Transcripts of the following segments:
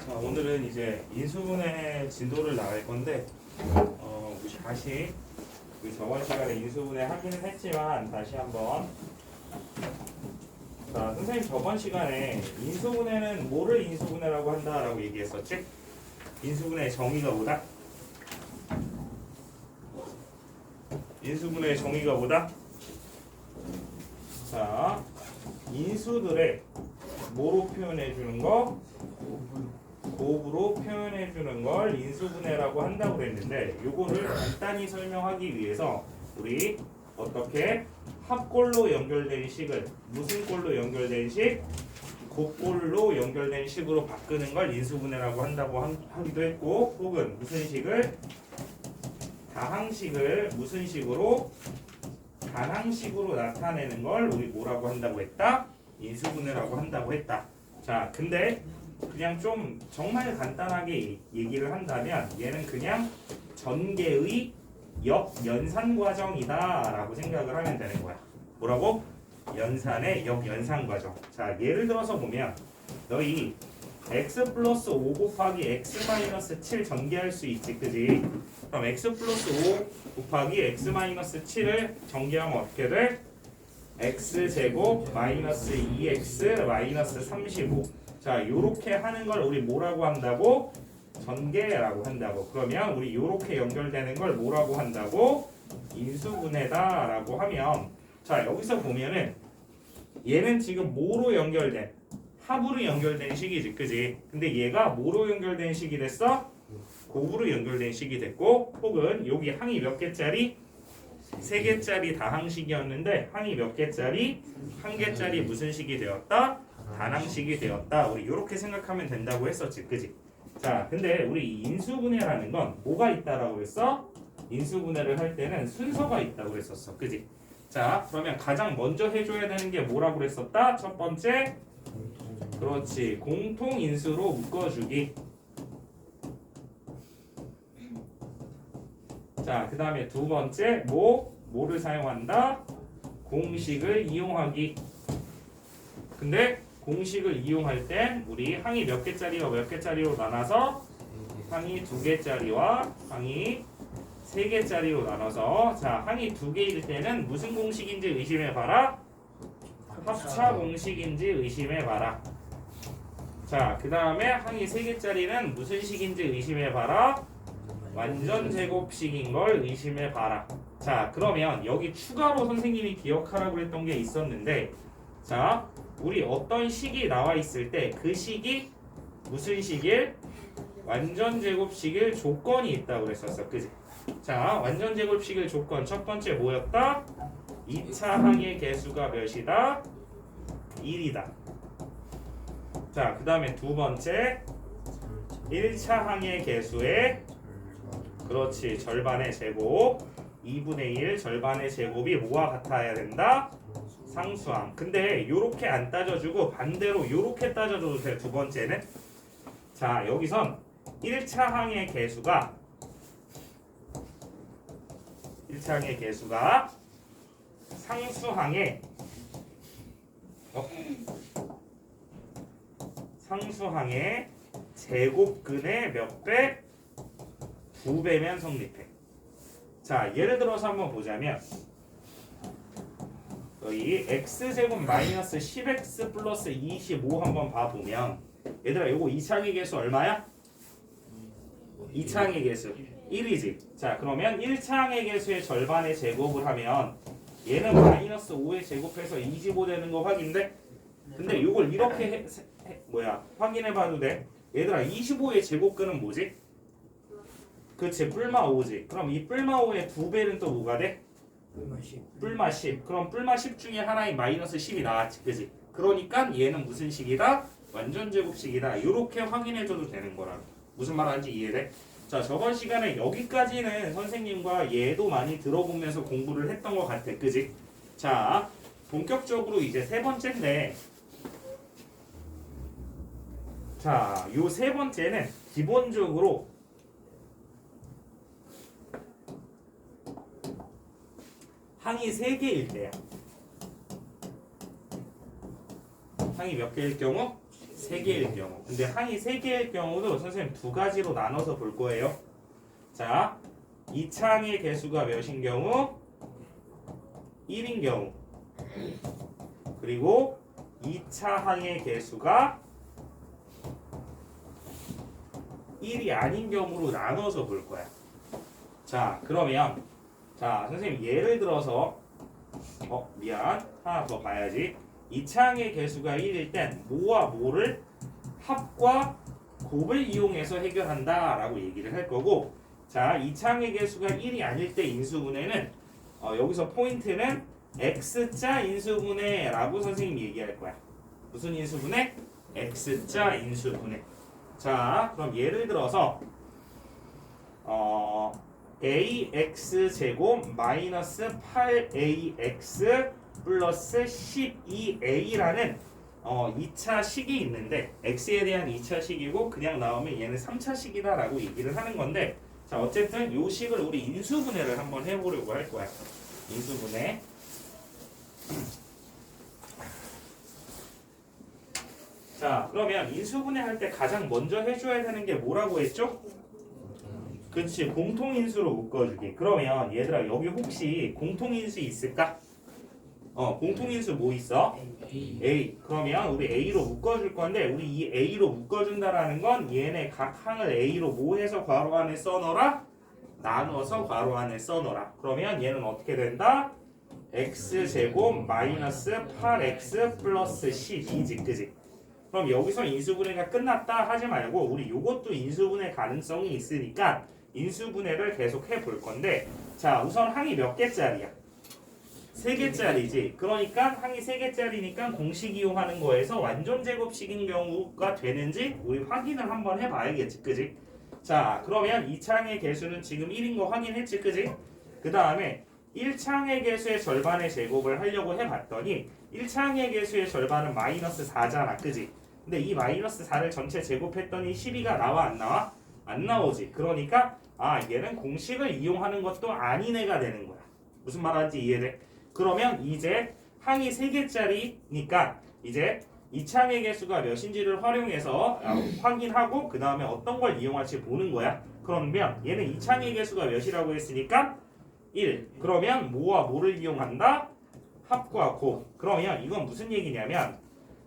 자, 오늘은 이제 인수분해 진도를 나갈 건데, 우리 다시 우리 저번 시간에 인수분해 하기는 했지만 다시 한번. 자, 선생님 저번 시간에 인수분해는 뭐를 인수분해라고 한다라고 얘기했었지? 인수분해의 정의가 뭐다? 인수분해의 정의가 뭐다? 자, 인수들의 뭐로 표현해 주는 거? 곱으로 표현해 주는 걸 인수분해라고 한다고 그랬는데, 요거를 간단히 설명하기 위해서 우리 어떻게 합골로 연결된 식을 무슨 골로 연결된 식? 곱골로 연결된 식으로 바꾸는 걸 인수분해라고 한다고 하기도 했고, 혹은 무슨 식을 다항식을 무슨 식으로 단항식으로 나타내는 걸 우리 뭐라고 한다고 했다? 인수분해라고 한다고 했다. 자, 근데 그냥 좀 정말 간단하게 얘기를 한다면 얘는 그냥 전개의 역연산 과정이다 라고 생각을 하면 되는 거야. 뭐라고? 연산의 역연산 과정. 자, 예를 들어서 보면 너희 x 플러스 5 곱하기 x 마이너스 7 전개할 수 있지, 그지? 그럼 x 플러스 5 곱하기 x 마이너스 7을 전개하면 어떻게 돼? x제곱 마이너스 2x 마이너스 35. 자, 요렇게 하는 걸 우리 뭐라고 한다고? 전개라고 한다고. 그러면 우리 요렇게 연결되는 걸 뭐라고 한다고? 인수분해다 라고 하면, 자, 여기서 보면은 얘는 지금 뭐로 연결된? 합으로 연결된 식이지, 그지? 근데 얘가 뭐로 연결된 식이 됐어? 곱으로 연결된 식이 됐고, 혹은 여기 항이 몇 개짜리? 3개짜리 다항식이었는데 항이 몇 개짜리? 1개짜리 무슨 식이 되었다? 단항식이 되었다. 우리 이렇게 생각하면 된다고 했었지, 그지? 자, 근데 우리 인수분해라는 건 뭐가 있다라고 했어? 인수분해를 할 때는 순서가 있다고 했었어, 그지? 자, 그러면 가장 먼저 해줘야 되는 게 뭐라고 그랬었다? 첫 번째, 그렇지, 공통인수로 묶어주기. 자, 그 다음에 두 번째, 뭐를 사용한다? 공식을 이용하기. 근데 공식을 이용할 땐 우리 항이 몇 개짜리와 몇 개짜리로 나눠서 항이 2개짜리와 항이 3개짜리로 나눠서, 자, 항이 2개일 때는 무슨 공식인지 의심해봐라. 합차 공식인지 의심해봐라. 자, 그 다음에 항이 3개짜리는 무슨 식인지 의심해봐라. 완전 제곱식인 걸 의심해봐라. 자, 그러면 여기 추가로 선생님이 기억하라고 했던 게 있었는데, 자, 우리 어떤 식이 나와 있을 때 그 식이 무슨 식일? 완전 제곱식일 조건이 있다고 그랬었어, 그지? 자, 완전 제곱식일 조건 첫 번째 뭐였다? 2차 항의 개수가 몇이다? 1이다. 자, 그 다음에 두 번째 1차 항의 개수의, 그렇지, 절반의 제곱. 2분의 1 절반의 제곱이 뭐와 같아야 된다? 상수항. 근데 요렇게 안 따져주고 반대로 요렇게 따져줘도 돼. 두 번째는, 자, 여기선 1차 항의 개수가 상수항의 제곱근의 몇 배? 2배면 성립해. 자, 예를 들어서 한번 보자면 이 x제곱 마이너스 10x 플러스 25 한번 봐보면, 얘들아, 요거 2차항의 개수 얼마야? 2차항의 개수 1이지. 자, 그러면 1차항의 개수의 절반의 제곱을 하면 얘는 마이너스 5의 제곱해서 25 되는 거 확인돼? 근데 요걸 이렇게 확인해봐도 돼. 얘들아, 25의 제곱근은 뭐지? 그치, 뿔마 5지. 그럼 이 뿔마 5의 2배는 또 뭐가 돼? 뿔마 10. 그럼 뿔마 10 중에 하나인 마이너스 10이 나왔지, 그지? 그러니까 얘는 무슨 식이다? 완전 제곱식이다. 이렇게 확인해줘도 되는 거라. 무슨 말하는지 이해돼? 자, 저번 시간에 여기까지는 선생님과 얘도 많이 들어보면서 공부를 했던 것 같아, 그지? 자, 본격적으로 이제 세 번째인데, 자, 요 세 번째는 기본적으로 항이 3개일 때야. 항이 몇 개일 경우? 세 개일 경우. 근데 항이 세 개일 경우도 선생님 두 가지로 나눠서 볼 거예요. 자, 2차 항의 개수가 몇인 경우? 1인 경우. 그리고 2차 항의 개수가 1이 아닌 경우로 나눠서 볼 거야. 자, 그러면 자, 선생님 예를 들어서 미안. 하나 더 봐야지. 2차 항의 개수가 1일 땐 뭐와 뭐를 합과 곱을 이용해서 해결한다 라고 얘기를 할 거고, 자, 2차 항의 개수가 1이 아닐 때 인수분해는 여기서 포인트는 x자 인수분해 라고 선생님이 얘기할 거야. 무슨 인수분해? x자 인수분해. 자, 그럼 예를 들어서 ax 제곱 마이너스 8ax 플러스 12a라는 2차 식이 있는데, x에 대한 2차 식이고 그냥 나오면 얘는 3차 식이다라고 얘기를 하는 건데, 자, 어쨌든 요 식을 우리 인수분해를 한번 해보려고 할 거야. 인수분해. 자, 그러면 인수분해 할 때 가장 먼저 해줘야 되는 게 뭐라고 했죠? 그치, 공통인수로 묶어주기. 그러면 얘들아, 여기 혹시 공통인수 있을까? 공통인수 뭐 있어? A. 그러면 우리 A로 묶어줄 건데, 우리 이 A로 묶어준다라는 건 얘네 각 항을 A로 뭐 해서 괄호 안에 써넣어라? 나눠서 괄호 안에 써넣어라. 그러면 얘는 어떻게 된다? x제곱 마이너스 8x 플러스 12지, 그지? 그럼 여기서 인수분해가 끝났다 하지 말고 우리 요것도 인수분해 가능성이 있으니까 인수분해를 계속 해볼 건데, 자, 우선 항이 몇 개짜리야? 3개짜리지. 그러니까 항이 3개짜리니까 공식 이용하는 거에서 완전 제곱식인 경우가 되는지 우리 확인을 한번 해봐야겠지, 그지? 자, 그러면 2차 항의 개수는 지금 1인 거 확인했지, 그지? 그 다음에 1차 항의 개수의 절반의 제곱을 하려고 해봤더니 1차 항의 개수의 절반은 마이너스 4잖아, 그지? 근데 이 마이너스 4를 전체 제곱했더니 12가 나와, 안 나와? 안 나오지. 그러니까 얘는 공식을 이용하는 것도 아닌 애가 되는 거야. 무슨 말하는지 이해돼? 그러면 이제 항이 3개짜리니까 이제 2차 항의 개수가 몇인지를 활용해서 확인하고 그 다음에 어떤 걸 이용할지 보는 거야. 그러면 얘는 2차 항의 개수가 몇이라고 했으니까 1. 그러면 뭐와 뭐를 이용한다? 합과 곱. 그러면 이건 무슨 얘기냐면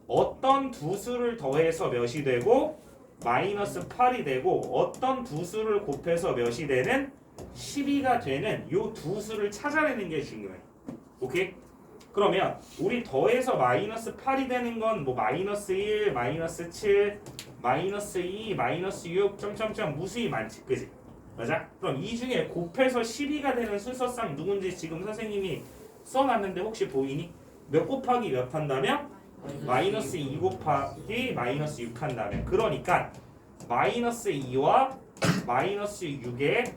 어떤 두 수를 더해서 몇이 되고 마이너스 8이 되고 어떤 두 수를 곱해서 몇이 되는 12가 되는 요 두 수를 찾아내는 게 중요해. 오케이? 그러면 우리 더해서 마이너스 8이 되는 건 뭐 마이너스 1, 마이너스 7, 마이너스 2, 마이너스 6 점점점 무수히 많지, 그지? 맞아? 그럼 이 중에 곱해서 12가 되는 순서상 누군지 지금 선생님이 써놨는데 혹시 보이니? 몇 곱하기 몇 한다면? 마이너스 2 곱하기 마이너스 6 한다면. 그러니까 마이너스 2와 마이너스 6의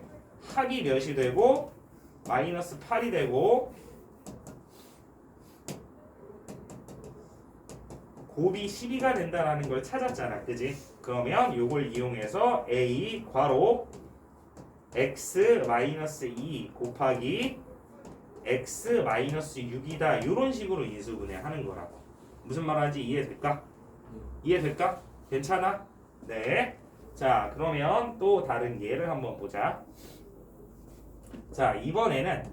합이 몇이 되고 마이너스 8이 되고 곱이 12가 된다는 걸 찾았잖아, 그지? 그러면 요걸 이용해서 a 괄호 x 마이너스 2 곱하기 x 마이너스 6이다 이런 식으로 인수분해 하는 거라고. 무슨 말하는지 이해될까? 이해될까? 괜찮아? 네. 자, 그러면 또 다른 예를 한번 보자. 자, 이번에는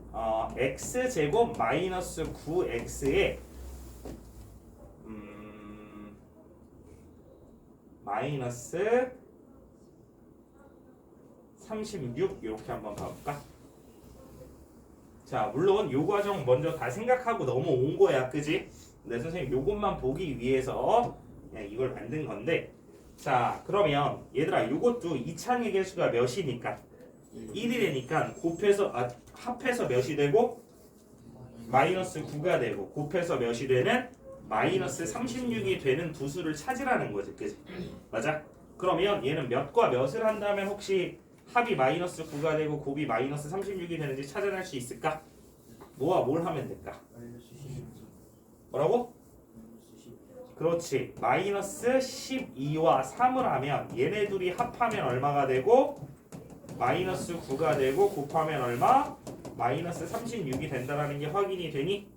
x제곱 마이너스 9x에 마이너스 36 이렇게 한번 봐볼까? 자, 물론 요 과정 먼저 다 생각하고 넘어온 거야, 그지? 네, 선생님 요것만 보기 위해서 그냥 이걸 만든 건데, 자, 그러면 얘들아 요것도 2차항의 개수가 몇이니까 1이 되니까 곱해서 합해서 몇이 되고 마이너스 9가 되고 곱해서 몇이 되는 마이너스 36이 되는 두 수를 찾으라는 거지, 그지? 맞아? 그러면 얘는 몇과 몇을 한다면 혹시 합이 마이너스 9가 되고 곱이 마이너스 36이 되는지 찾아낼 수 있을까? 뭐와 뭘 하면 될까? 뭐라고? 그렇지. 마이너스 12와 3을 하면 얘네 둘이 합하면 얼마가 되고 마이너스 9가 되고 곱하면 얼마? 마이너스 36이 된다는 게 확인이 되니?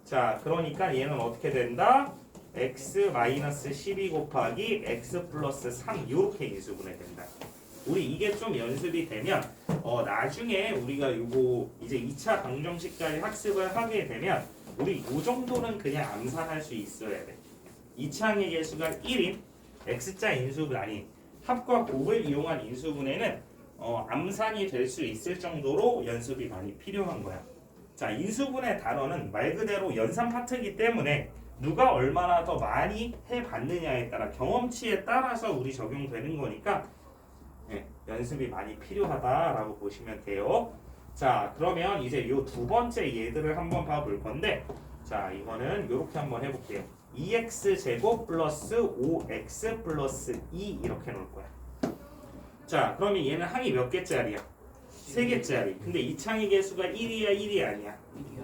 자, 그러니까 얘는 어떻게 된다? x 마이너스 12 곱하기 x 플러스 3 이렇게 인수분해 된다. 우리 이게 좀 연습이 되면 나중에 우리가 요거 이제 2차 방정식까지 학습을 하게 되면 우리 요 정도는 그냥 암산할 수 있어야 돼. 2차항의 개수가 1인 x자 인수분 아니 합과 곱을 이용한 인수분해는 암산이 될 수 있을 정도로 연습이 많이 필요한 거야. 자, 인수분해 단어는 말 그대로 연산 파트이기 때문에 누가 얼마나 더 많이 해봤느냐에 따라 경험치에 따라서 우리 적용되는 거니까 연습이 많이 필요하다라고 보시면 돼요. 자, 그러면 이제 요 두 번째 얘들을 한번 봐볼 건데, 자, 이거는 이렇게 한번 해볼게요. 2x 제곱 플러스 5x 플러스 2 이렇게 놓을 거야. 자, 그러면 얘는 항이 몇 개짜리야? 3개짜리. 근데 이 창의 개수가 1이야, 1이 아니야?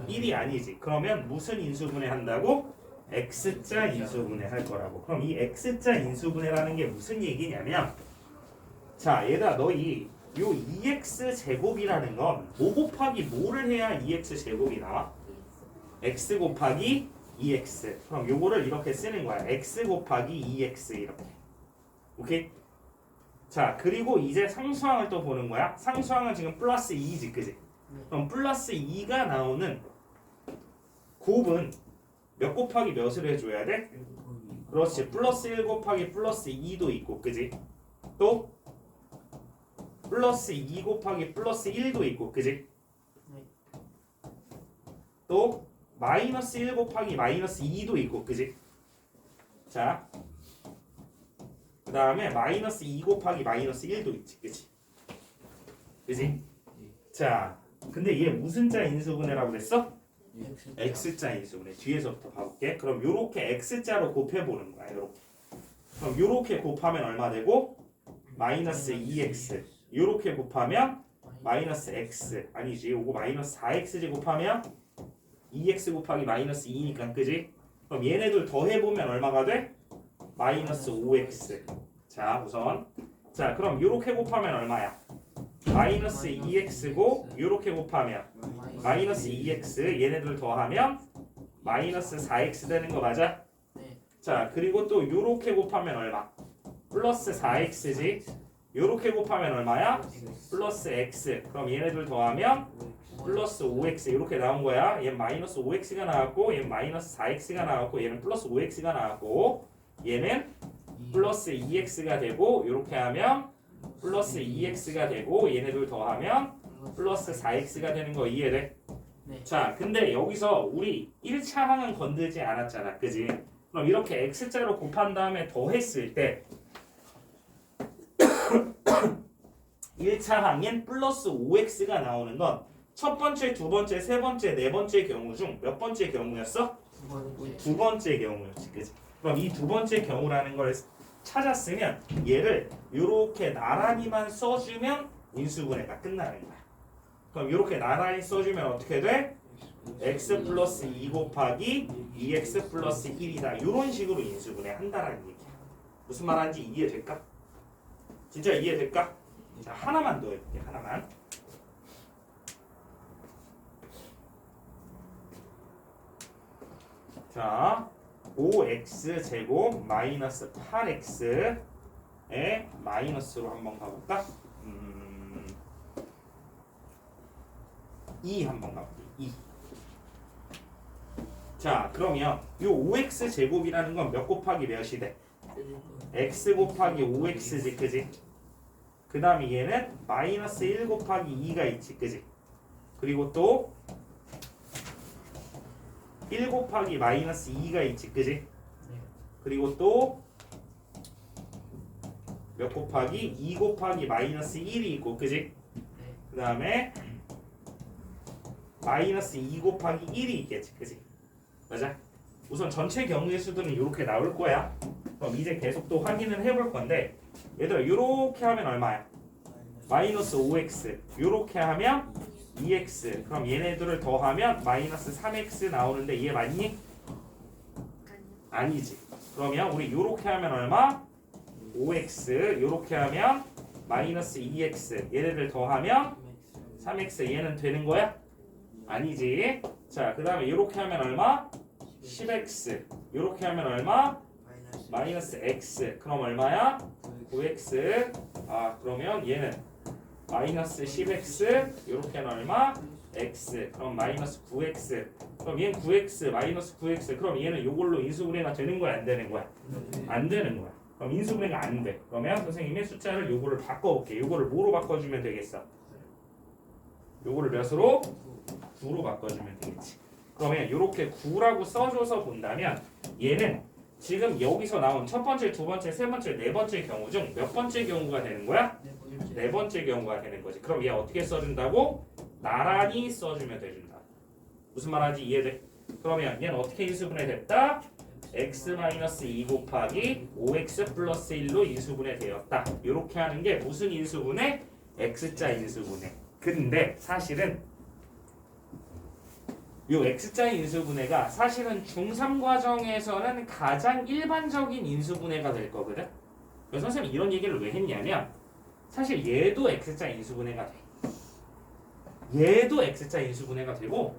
1이 아니지. 그러면 무슨 인수분해 한다고? x자 인수분해 할 거라고. 그럼 이 x자 인수분해라는 게 무슨 얘기냐면, 자, 얘들아, 너희 요 2x 제곱이라는 건 뭐 곱하기 뭐를 해야 2x 제곱이 나와? x 곱하기 2x. 그럼 요거를 이렇게 쓰는 거야. x 곱하기 2x 이렇게. 오케이? 자, 그리고 이제 상수항을 또 보는 거야. 상수항은 지금 플러스 2지, 그지? 그럼 플러스 2가 나오는 곱은 몇 곱하기 몇을 해줘야 돼? 그렇지. 플러스 1 곱하기 플러스 2도 있고, 그지? 또 플러스 2 곱하기 플러스 1도 있고, 그지? 또 마이너스 1 곱하기 마이너스 2도 있고, 그지? 자, 그 다음에 마이너스 2 곱하기 마이너스 1도 있지, 그지? 그지? 자, 근데 얘 무슨 자 인수분해라고 그랬어? x자 인수분해. 뒤에서부터 봐볼게. 그럼 요렇게 x자로 곱해보는 거야, 요렇게. 그럼 요렇게 곱하면 얼마 되고? 마이너스 2x. 요렇게 곱하면 마이너스 x. 아니지, 요거 마이너스 4x지 곱하면 2x 곱하기 마이너스 2니까, 그지? 그럼 얘네들 더해보면 얼마가 돼? 마이너스 5x. 자, 우선 자, 그럼 요렇게 곱하면 얼마야? 마이너스 2x고 요렇게 곱하면 마이너스 2x. 얘네들 더하면 마이너스 4x 되는 거 맞아? 자, 그리고 또 요렇게 곱하면 얼마? 플러스 4x지. 요렇게 곱하면 얼마야? 플러스 x. 그럼 얘네들 더하면 플러스 5x 이렇게 나온 거야. 얘는 마이너스 5x가 나왔고 얘는 마이너스 4x가 나왔고 얘는 플러스 5x가 나왔고 얘는 플러스 2x가 되고 이렇게 하면 플러스 2x가 되고 얘네들 더하면 플러스 4x가 되는 거 이해돼? 자, 근데 여기서 우리 1차 항은 건들지 않았잖아, 그지? 그럼 이렇게 x자로 곱한 다음에 더했을 때 1차 항엔 플러스 5x가 나오는 건 첫 번째, 두 번째, 세 번째, 네 번째 경우 중 몇 번째 경우였어? 두 번째 경우였지, 그지? 그럼 이 두 번째 경우라는 걸 찾았으면 얘를 이렇게 나란히만 써주면 인수분해가 끝나는 거야. 그럼 이렇게 나란히 써주면 어떻게 돼? x 플러스 2 곱하기 2x 플러스 1이다. 이런 식으로 인수분해 한다라는 얘기야. 무슨 말하는지 이해될까? 진짜 이해될까? 자, 하나만 더 해볼게. 하나만. 자, 5x 제곱 마이너스 8x에 마이너스로 한번 가볼까? 2 한번 가볼게. 2. 자, 그러면 요 5x 제곱이라는 건 몇 곱하기 몇이 돼? x 곱하기 5x지, 그지? 그 다음에 얘는 마이너스 1 곱하기 2가 있지, 그지? 그리고 또 1 곱하기 마이너스 2가 있지, 그지? 그리고 또 몇 곱하기 2 곱하기 마이너스 1이 있고, 그지? 그 다음에 마이너스 2 곱하기 1이 있겠지, 그지? 맞아? 우선 전체 경우의 수들은 이렇게 나올 거야. 그럼 이제 계속 또 확인을 해볼 건데, 얘들아, 이렇게 하면 얼마야? 마이너스 5x. 이렇게 하면 2x. 그럼 얘네들을 더하면 마이너스 3x 나오는데 얘 맞니? 아니지. 그러면 우리 이렇게 하면 얼마? 5x. 이렇게 하면 마이너스 2x. 얘네들 더하면 3x. 얘는 되는 거야? 아니지. 자, 그 다음에 이렇게 하면 얼마? 10x 이렇게 하면 얼마? 마이너스 x. 그럼 얼마야? 9x. 아 그러면 얘는 마이너스 10x 이렇게 하면 얼마? x. 그럼 마이너스 9x. 그럼 얘는 9x 마이너스 9x. 그럼 얘는 요걸로 인수분해가 되는 거야 안 되는 거야? 안 되는 거야. 그럼 인수분해가 안 돼. 그러면 선생님이 숫자를 요거를 바꿔볼게. 요거를 뭐로 바꿔주면 되겠어? 요거를 몇으로? 9로 바꿔주면 되겠지. 그러면 요렇게 9라고 써줘서 본다면 얘는 지금 여기서 나온 첫 번째, 두 번째, 세 번째, 네 번째 경우 중 몇 번째 경우가 되는 거야? 네 번째 경우가 되는 거지. 그럼 얘 어떻게 써준다고? 나란히 써주면 돼준다. 무슨 말하는지 이해돼? 그러면 얘는 어떻게 인수분해 됐다? x-2 곱하기 5x 플러스 1로 인수분해 되었다. 이렇게 하는 게 무슨 인수분해? x자 인수분해. 근데 사실은 요 x자 인수분해가 사실은 중3 과정에서는 가장 일반적인 인수분해가 될 거거든. 그래서 선생님이 이런 얘기를 왜 했냐면 사실 얘도 x자 인수분해가 돼. 얘도 x자 인수분해가 되고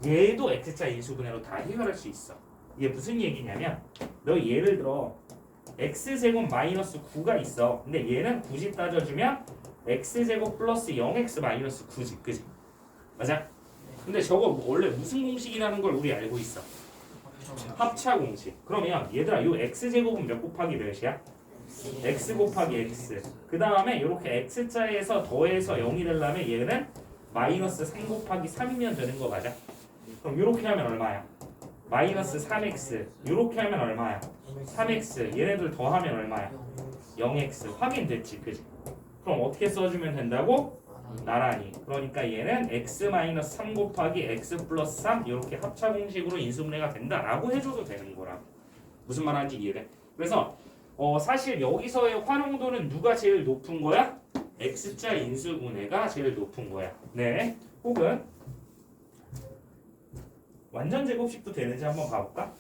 얘도 x자 인수분해로 다 해결할 수 있어. 이게 무슨 얘기냐면 너 예를 들어 x제곱 마이너스 9가 있어. 근데 얘는 굳이 따져주면 x제곱 플러스 0x 마이너스 9지. 그지? 맞아? 근데 저거 원래 무슨 공식이라는 걸 우리 알고 있어. 합차 공식. 그러면 얘들아 요 x제곱은 몇 곱하기 몇이야? x 곱하기 x. 그 다음에 이렇게 x자에서 더해서 0이 되려면 얘는 마이너스 3 곱하기 3이면 되는 거 맞아? 그럼 이렇게 하면 얼마야? 마이너스 3x. 이렇게 하면 얼마야? 3x. 얘네들 더하면 얼마야? 0x. 확인됐지 그지? 그럼 어떻게 써주면 된다고? 나란히. 그러니까 얘는 x-3 곱하기 x 플러스 3 이렇게 합차 공식으로 인수분해가 된다라고 해줘도 되는 거라. 무슨 말하는지 이해돼? 그래서 사실 여기서의 활용도는 누가 제일 높은 거야? x자 인수분해가 제일 높은 거야. 네. 혹은 완전 제곱식도 되는지 한번 봐볼까?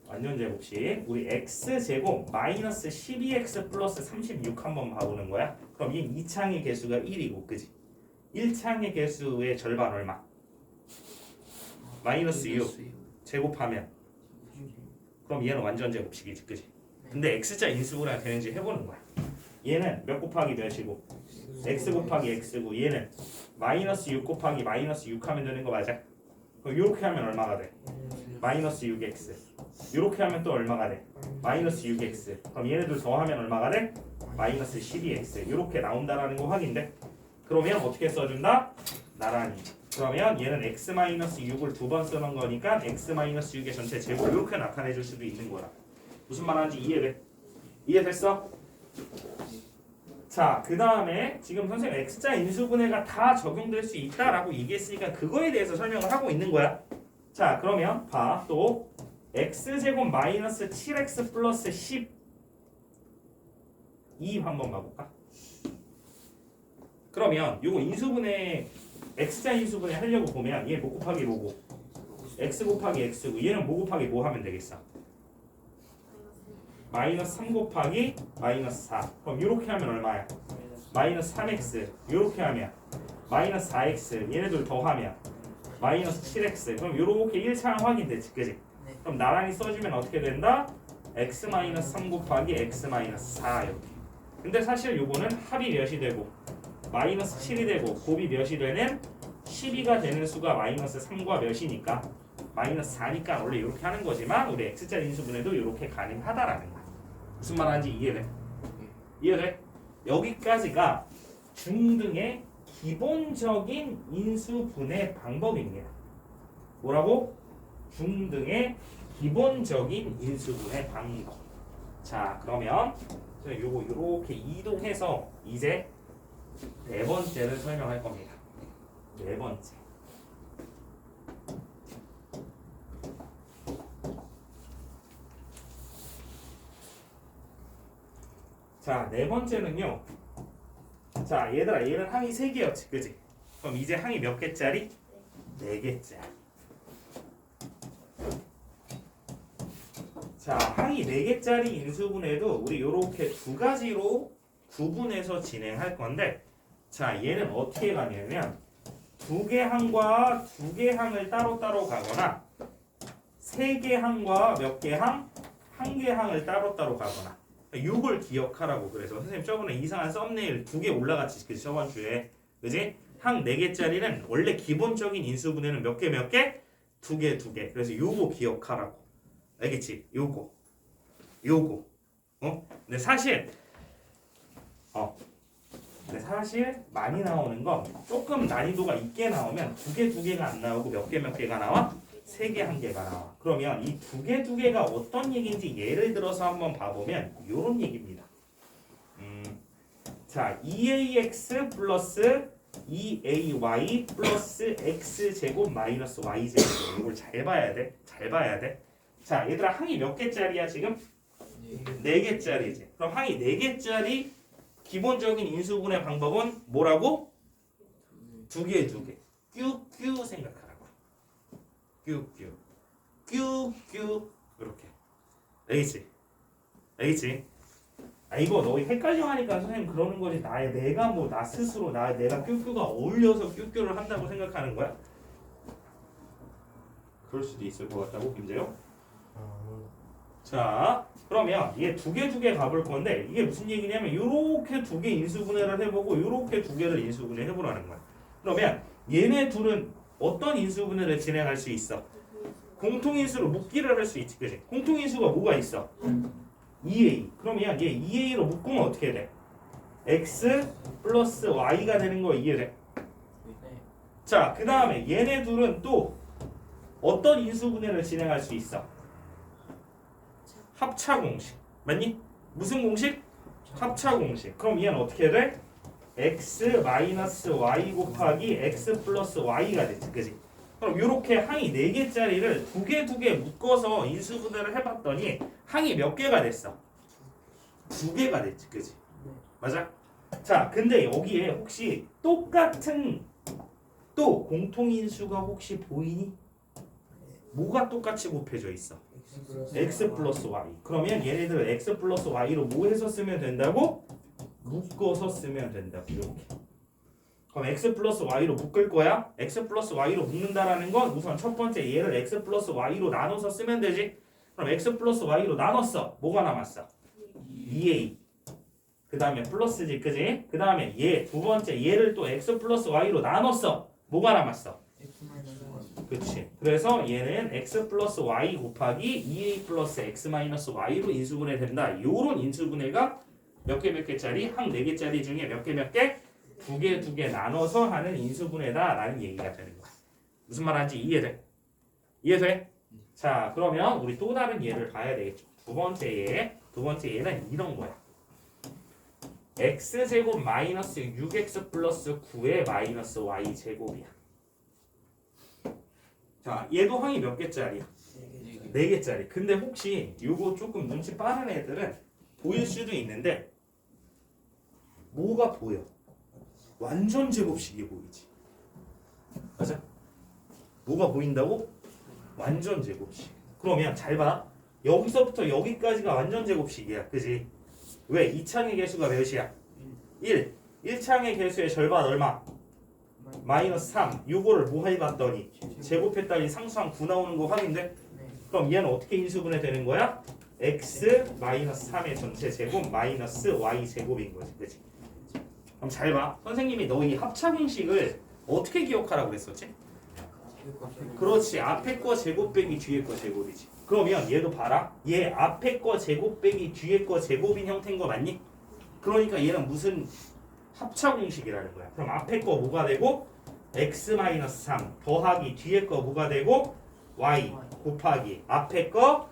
완전 제곱식. 우리 x제곱 마이너스 12x 플러스 36 한번 봐보는 거야. 그럼 이 2창의 개수가 1이고 그지? 1창의 개수의 절반 얼마? 마이너스 6 제곱하면 그럼 얘는 완전 제곱식이지 그지? 근데 x자 인수분해가 되는지 해보는 거야. 얘는 몇 곱하기 몇이고 x 곱하기 x고 얘는 마이너스 6 곱하기 마이너스 6 하면 되는 거 맞아? 그럼 이렇게 하면 얼마가 돼? 마이너스 6x. 이렇게 하면 또 얼마가 돼? 마이너스 6x. 그럼 얘네들 더하면 얼마가 돼? 마이너스 12x. 이렇게 나온다라는 거 확인돼? 그러면 어떻게 써준다? 나란히. 그러면 얘는 x-6을 두 번 쓰는 거니까 x-6의 전체 제곱 이렇게 나타내 줄 수도 있는 거라. 무슨 말하는지 이해돼? 이해됐어? 자, 그 다음에 지금 선생님 x자 인수분해가 다 적용될 수 있다라고 얘기했으니까 그거에 대해서 설명을 하고 있는 거야. 자, 그러면 봐. 또 x제곱 마이너스 7x 플러스 12 한번 봐볼까? 그러면 요거 인수분해 x자 인수분해 하려고 보면 얘 뭐 곱하기 뭐고 x 곱하기 x고 얘는 뭐 곱하기 뭐 하면 되겠어? 마이너스 3 곱하기 마이너스 4. 그럼 이렇게 하면 얼마야? 마이너스 3x. 이렇게 하면 마이너스 4x. 얘네들 더하면 마이너스 7x. 그럼 이렇게 1차항 확인됐지 그지? 그럼 나란히 써주면 어떻게 된다? x-3 곱하기 x-4 이렇게. 근데 사실 요거는 합이 몇이 되고 마이너스 7이 되고 곱이 몇이 되는 12가 되는 수가 마이너스 3과 몇이니까 마이너스 4니까 원래 이렇게 하는 거지만 우리 x자 인수분해도 이렇게 가능하다라는 거야. 무슨 말하는지 이해돼? 이해돼? 여기까지가 중등의 기본적인 인수분해 방법입니다. 뭐라고? 중등의 기본적인 인수분해 방법. 자, 그러면 요거 이렇게 이동해서 이제 네 번째를 설명할 겁니다. 네 번째. 자, 네 번째는요. 자, 얘들아, 얘는 항이 3개였지, 그지? 그럼 이제 항이 몇 개짜리? 4개짜리. 자, 항이 4개짜리 인수분해도 우리 요렇게 두 가지로 구분해서 진행할 건데, 자, 얘는 어떻게 가냐면 2개 항과 2개 항을 따로따로 가거나 세 개 항과 몇 개 항? 한 개 항을 따로따로 가거나. 요걸 기억하라고. 그래서 선생님 저번에 이상한 썸네일 2개 올라갔지. 그 저번 주에. 그지? 항 4개짜리는 원래 기본적인 인수분해는 몇 개 몇 개? 2개 2개. 그래서 요거 기억하라고. 알겠지? 요거. 근데 사실 많이 나오는 건 조금 난이도가 있게 나오면 2개 2개가 안 나오고 몇 개 몇 개가 나와? 3개 1개가 나와. 그러면 이 2개 2개가 어떤 얘기인지 예를 들어서 한번 봐보면 요런 얘기입니다. 자, 2ax 플러스 2ay 플러스 x제곱 마이너스 y제곱. 이걸 잘 봐야 돼. 자, 얘들아 항이 몇 개짜리야 지금? 4개짜리지. 그럼 항이 4개짜리 기본적인 인수분해 방법은 뭐라고? 2개. 뀨뀨 생각하라고. 뀨뀨 이렇게. 알겠지? 아 이거 너희 헷갈려 하니까 선생님 그러는 거지. 내가 뭐 나 스스로 내가 뀨뀨가 어울려서 뀨뀨를 한다고 생각하는 거야? 그럴 수도 있을 것 같다고 김재영? 자, 그러면 얘 2개 가볼 건데 이게 무슨 얘기냐면 요렇게 2개 인수분해를 해보고 요렇게 2개를 인수분해 해보라는 거야. 그러면 얘네 둘은 어떤 인수분해를 진행할 수 있어? 공통인수로 묶기를 할 수 있지, 그치? 공통인수가 뭐가 있어? 2a. 그러면 얘 2a로 묶으면 어떻게 돼? x 플러스 y가 되는 거 이해돼? 자, 그 다음에 얘네 둘은 또 어떤 인수분해를 진행할 수 있어? 합차 공식. 맞니? 무슨 공식? 합차 공식. 그럼 얘는 어떻게 돼? x 마이너스 y 곱하기 x 플러스 y가 되지. 그지? 그럼 이렇게 항이 4개짜리를 2개 묶어서 인수분해를 해봤더니 항이 몇 개가 됐어? 2개가 됐지. 그지? 맞아? 자, 근데 여기에 혹시 똑같은 또 공통인수가 혹시 보이니? 뭐가 똑같이 곱해져 있어? x 플러스 y. 그러면 얘네들 x 플러스 y로 뭐 해서 쓰면 된다고? 묶어서 쓰면 된다고. 이렇게. 그럼 x 플러스 y로 묶을 거야. x 플러스 y로 묶는다라는 건 우선 첫 번째 얘를 x 플러스 y로 나눠서 쓰면 되지. 그럼 x 플러스 y로 나눴어. 뭐가 남았어? 2a. 그 다음에 플러스지, 그지? 그 다음에 얘 두 번째 얘를 또 x 플러스 y로 나눴어. 뭐가 남았어? 그치. 그래서 얘는 x 플러스 y 곱하기 2a 플러스 x 마이너스 y로 인수분해 된다. 요런 인수분해가 몇 개짜리? 항 4개짜리 중에 몇 개? 2개 나눠서 하는 인수분해다 라는 얘기가 되는 거야. 무슨 말 하는지 이해돼? 자, 그러면 우리 또 다른 예를 봐야 되겠죠. 두 번째 예는 이런 거야. x제곱 마이너스 6x 플러스 9의 마이너스 y제곱이야. 자, 얘도 항이 몇 개짜리야? 4개짜리. 근데 혹시 요거 조금 눈치 빠른 애들은 보일 수도 있는데 뭐가 보여? 완전 제곱식이 보이지. 맞아? 뭐가 보인다고? 완전 제곱식. 그러면 잘 봐. 여기서부터 여기까지가 완전 제곱식이야. 그지? 왜? 2창의 개수가 몇이야? 1. 1창의 개수의 절반 얼마? 마이너스 3. 요거를 뭐 해봤더니 제곱했더니 상수항 9 나오는 거 확인돼? 그럼 얘는 어떻게 인수분해 되는 거야? x 마이너스 3의 전체 제곱 마이너스 y 제곱인 거지. 그치? 그럼 잘 봐. 선생님이 너 이 합차 공식을 어떻게 기억하라고 그랬었지? 그렇지. 앞에 거 제곱 빼기 뒤에 거 제곱이지. 그러면 얘도 봐라. 얘 앞에 거 제곱 빼기 뒤에 거 제곱인 형태인 거 맞니? 그러니까 얘는 무슨 합차 공식이라는 거야. 그럼 앞에 거 뭐가 되고 x-3 더하기 뒤에 거 뭐가 되고 y 곱하기 앞에 거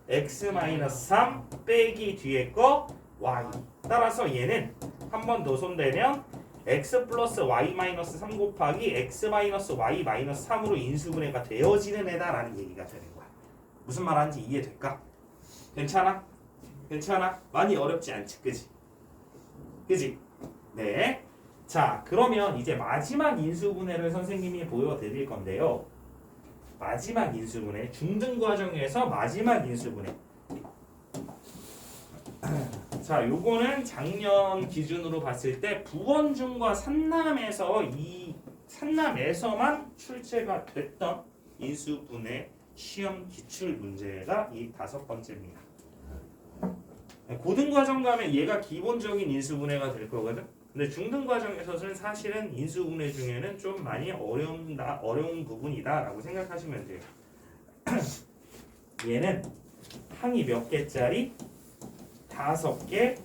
x-3 빼기 뒤에 거 y. 따라서 얘는 한 번 더 손대면 x 플러스 y-3 곱하기 x-y-3으로 인수분해가 되어지는 애다라는 얘기가 되는 거야. 무슨 말 하는지 이해될까? 괜찮아? 많이 어렵지 않지? 그지? 네. 자, 그러면 이제 마지막 인수분해를 선생님이 보여드릴 건데요. 마지막 인수분해, 중등 과정에서 마지막 인수분해. 자, 요거는 작년 기준으로 봤을 때 부원중과 산남에서만 출제가 됐던 인수분해 시험 기출 문제가 이 5번째입니다. 고등과정 가면 얘가 기본적인 인수분해가 될 거거든. 근데 중등과정에서는 사실은 인수분해 중에는 좀 많이 어려운 부분이다라고 생각하시면 돼요. 얘는 항이 몇 개짜리? 5개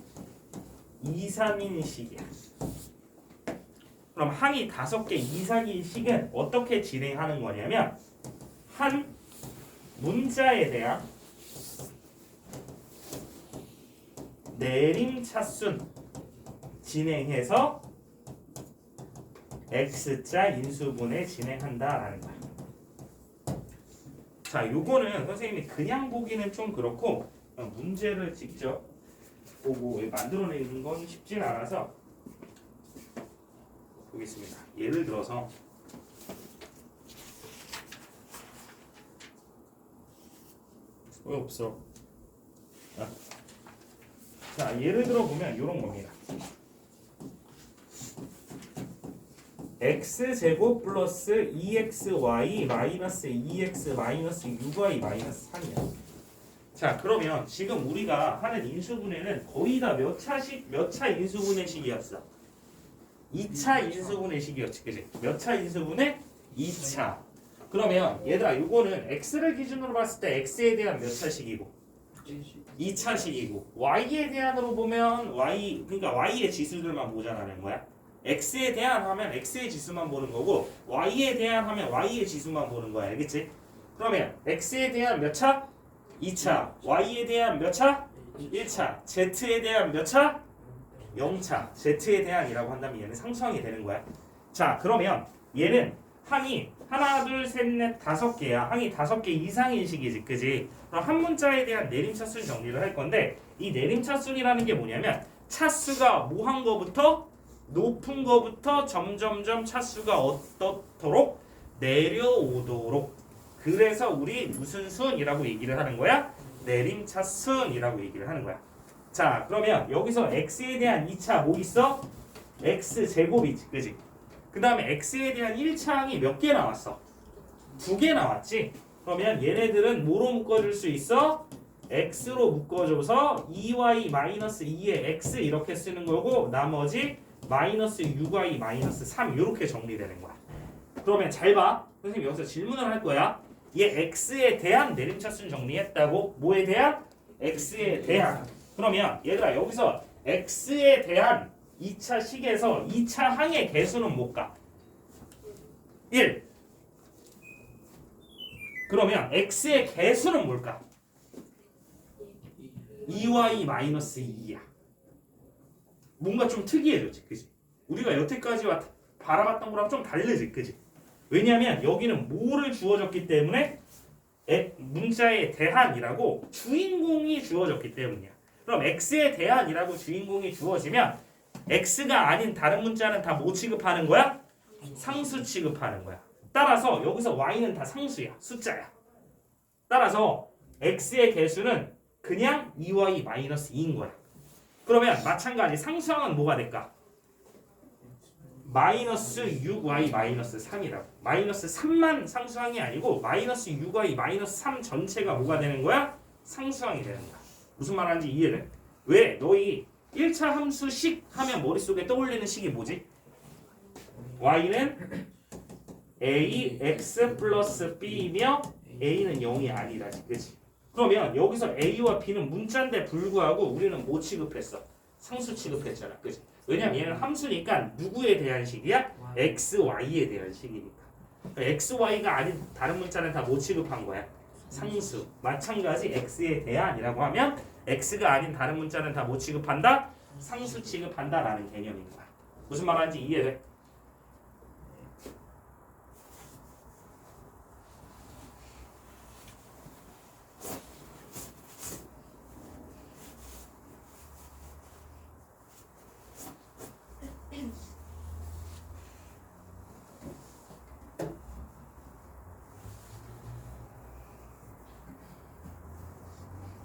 이상인 식이야. 그럼 항이 5개 이상인 식은 어떻게 진행하는 거냐면 한 문자에 대한 내림차순 진행해서 x자 인수분해 진행한다라는 거야. 자, 요거는 선생님이 그냥 보기는 좀 그렇고 문제를 직접 보고 만들어내는 건 쉽진 않아서 보겠습니다. 예를 들어서 왜 없어? 자, 예를 들어 보면 이런 겁니다. x제곱 플러스 2xy 마이너스 2x 마이너스 6y 마이너스 3이야. 자, 그러면 지금 우리가 하는 인수분해는 거의 다 몇 차 인수분해식이었어? 2차 인수분해식이었지, 그지? 몇 차 인수분해? 2차. 그러면 얘들아, 이거는 x를 기준으로 봤을 때 x에 대한 몇 차식이고 2차식이고 y에 대한으로 보면 그러니까 y의 지수들만 보자라는 거야. x에 대한 하면 x의 지수만 보는 거고 y에 대한 하면 y의 지수만 보는 거야. 알겠지? 그러면 x에 대한 몇 차? 2차. y에 대한 몇 차? 1차. z에 대한 몇 차? 0차. z에 대한이라고 한다면 얘는 상수항이 되는 거야. 자, 그러면 얘는 항이 하나, 둘, 셋, 넷, 5개야. 항이 5개 이상인 식이지, 그지? 그럼 한 문자에 대한 내림차순 정리를 할 건데 이 내림차순이라는 게 뭐냐면 차수가 뭐한 거부터 높은 거부터 점점점 차수가 어떻도록 내려오도록. 그래서 우리 무슨 순이라고 얘기를 하는 거야? 내림차순이라고 얘기를 하는 거야. 자, 그러면 여기서 x에 대한 2차 뭐 있어? x제곱이지, 그지? 그 다음에 x에 대한 1차 항이 몇 개 나왔어? 2개 나왔지? 그러면 얘네들은 뭐로 묶어줄 수 있어? x로 묶어줘서 2y 마이너스 2의 x 이렇게 쓰는 거고 나머지 마이너스 6y 마이너스 3 이렇게 정리되는 거야. 그러면 잘 봐. 선생님 여기서 질문을 할 거야. 얘 x에 대한 내림차순 정리했다고? 뭐에 대한? x에 대한. 그러면 얘들아 여기서 x에 대한 2차 식에서 2차 항의 개수는 못 가. 1. 그러면 x의 개수는 뭘까? 2y 마이너스 2야. 뭔가 좀 특이해졌지, 그지? 우리가 여태까지 바라봤던 거랑 좀 다르지, 그지? 왜냐하면 여기는 뭐를 주어졌기 때문에 문자에 대한이라고 주인공이 주어졌기 때문이야. 그럼 x에 대한이라고 주인공이 주어지면 x가 아닌 다른 문자는 다 뭐 취급하는 거야? 상수 취급하는 거야. 따라서 여기서 y는 다 상수야, 숫자야. 따라서 x의 개수는 그냥 2y 마이너스 2인 거야. 그러면 마찬가지 상수항은 뭐가 될까? 마이너스 6y 마이너스 3이라고. 마이너스 3만 상수항이 아니고 마이너스 6y 마이너스 3 전체가 뭐가 되는 거야? 상수항이 되는 거야. 무슨 말하는지 이해돼? 왜? 너희 1차 함수식 하면 머릿속에 떠올리는 식이 뭐지? y는 ax 플러스 b이며 a는 0이 아니라지, 그치? 그러면 여기서 a와 b는 문자인데 불구하고 우리는 뭐 취급했어? 상수 취급했잖아, 그치? 왜냐면 얘는 함수니까 누구에 대한 식이야? x, y에 대한 식이니까. x, y가 아닌 다른 문자는 다 뭐 취급한 거야? 상수. 마찬가지 x에 대한이라고 하면 x가 아닌 다른 문자는 다 뭐 취급한다? 상수 취급한다라는 개념인 거야. 무슨 말하는지 이해돼?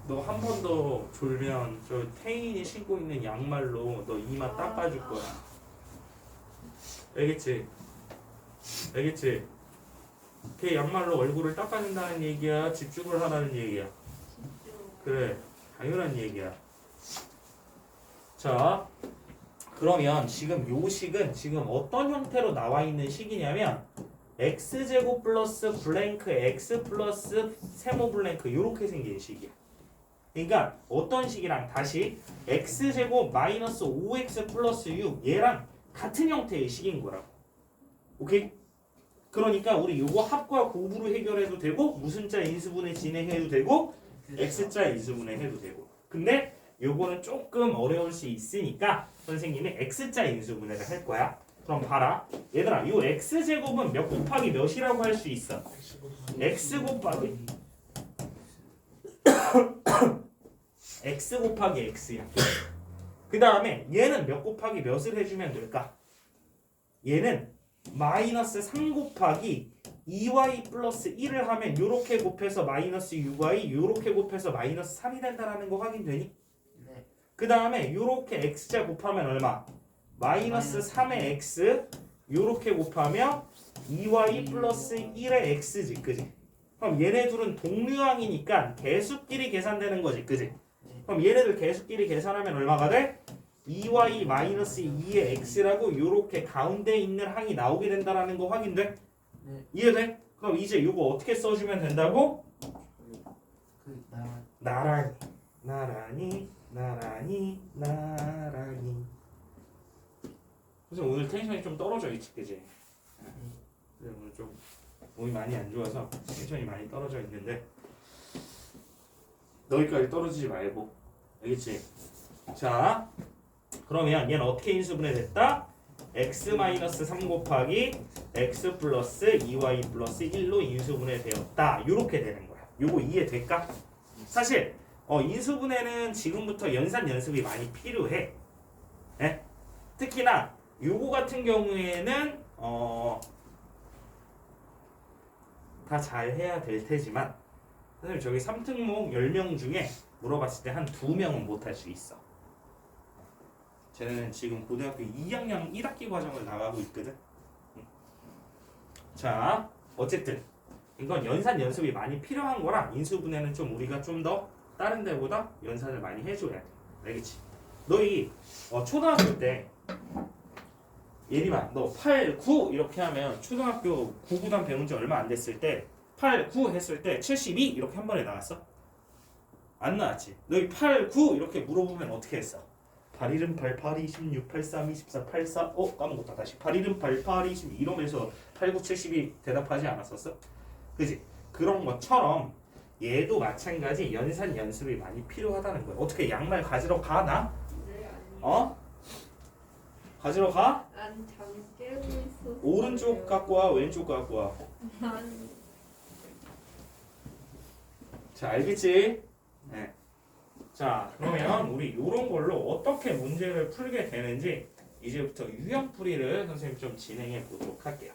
너 한 번 더 졸면 저 태인이 신고 있는 양말로 너 이마 닦아줄 거야. 알겠지? 알겠지? 걔 양말로 얼굴을 닦아준다는 얘기야? 집중을 하라는 얘기야? 그래, 당연한 얘기야. 자, 그러면 지금 요 식은 지금 어떤 형태로 나와 있는 식이냐면 x제곱 플러스 블랭크 x 플러스 세모 블랭크 이렇게 생긴 식이야. 그러니까 어떤 식이랑 다시 x제곱 마이너스 5x 플러스 6 얘랑 같은 형태의 식인 거라고. 오케이? 그러니까 우리 요거 합과 곱으로 해결해도 되고 무슨 자 인수분해 진행해도 되고 x자 인수분해 해도 되고. 근데 요거는 조금 어려울 수 있으니까 선생님이 x자 인수분해를 할 거야. 그럼 봐라. 얘들아, 요 x제곱은 몇 곱하기 몇이라고 할 수 있어? x 곱하기 x 곱하기 x야. 그 다음에 얘는 몇 곱하기 몇을 해주면 될까? 얘는 마이너스 3 곱하기 2y 플러스 1을 하면 요렇게 곱해서 마이너스 6y 요렇게 곱해서 마이너스 3이 된다는 거 확인되니? 네. 그 다음에 요렇게 x자 곱하면 얼마? 마이너스 3의 x 요렇게 곱하면 2y 플러스 1의 x지, 그지? 그럼 얘네 둘은 동류항이니까 개수끼리 계산되는 거지, 그지? 그럼 얘네들 개수끼리 계산하면 얼마가 돼? 2y 마이너스 2의 x라고 요렇게 가운데 있는 항이 나오게 된다는 거 확인돼? 네. 이해돼? 그럼 이제 요거 어떻게 써주면 된다고? 그 나란히 선생님 오늘 텐션이 좀 떨어져 있지, 그지? 그래, 오늘 좀 몸이 많이 안 좋아서 텐션이 많이 떨어져 있는데 너희까지 떨어지지 말고, 알겠지? 자, 그러면 얘는 어떻게 인수분해됐다? x-3 곱하기 x 플러스 2y 플러스 1로 인수분해되었다. 요렇게 되는 거야. 요거 이해될까? 사실 인수분해는 지금부터 연산 연습이 많이 필요해. 예? 특히나 요거 같은 경우에는 다 잘해야 될 테지만 선생님 저기 3특목 10명 중에 물어봤을 때 한 2명은 못할 수 있어. 쟤는 지금 고등학교 2학년 1학기 과정을 나가고 있거든. 자, 어쨌든 이건 연산 연습이 많이 필요한 거라 인수분해는 좀 우리가 좀 더 다른 데보다 연산을 많이 해줘야 돼. 알겠지? 너희 초등학교 때 예림아 너 8, 9 이렇게 하면 초등학교 9, 9단 배운 지 얼마 안 됐을 때 8, 9 했을 때 72 이렇게 한 번에 나왔어? 안 나왔지? 너희 8, 9 이렇게 물어보면 어떻게 했어? 8일은 8, 8, 26, 83, 24, 84 까먹었다 다시 8일은 8, 8, 26 이러면서 8, 9, 72 대답하지 않았었어? 그지? 그런 것처럼 얘도 마찬가지 연산 연습이 많이 필요하다는 거야. 어떻게 양말 가지러 가 나? 네, 아니. 가지러 가? 난 잠 깨고 있었어. 오른쪽 갖고 와, 왼쪽 갖고 와. 난 자, 알겠지? 네. 자, 그러면 우리 요런 걸로 어떻게 문제를 풀게 되는지 이제부터 유형풀이를 선생님 좀 진행해 보도록 할게요.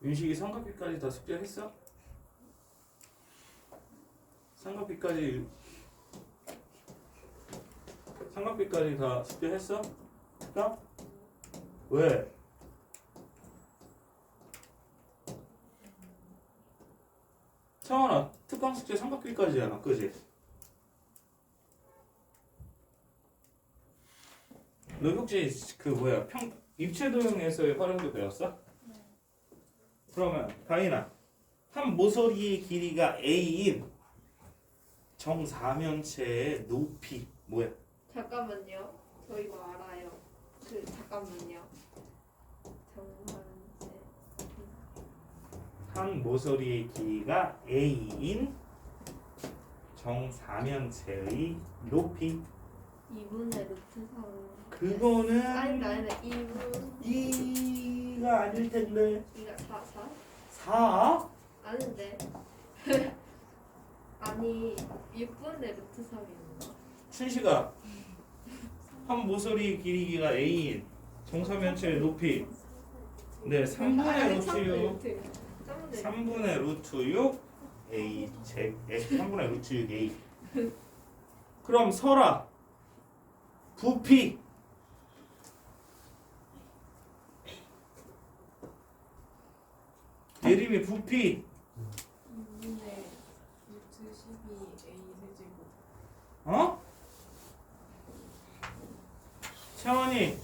윤식이 삼각비까지 다 숙제했어? 삼각비까지 다 숙제했어? 나? 왜? 창원아 특강 숙제 삼각비까지잖아, 그지? 너 혹시 입체도형에서의 활용도 배웠어? 그러면 다인아 한 모서리의 길이가 a인 정사면체의 높이 뭐야? 잠깐만요. 저 이거 알아요. 잠깐만요. 정상체. 한 모서리의 길이가 a인 정사면체의 높이 2분의 루트 3. 그거는 아니다 2분. 2가 아닐 텐데 이가 4? 4? 아닌데. 아니 6분의 루트 3이었나? 춘식아, 한 모서리 길이가 a인 정사면체의 높이 네 3분의 루트 6 3분의 루트 6 a 제 3분의 루트 6 a. 그럼 설아 부피 예림이 부피 2분의 루트 12a 세제곱. 어? 채원이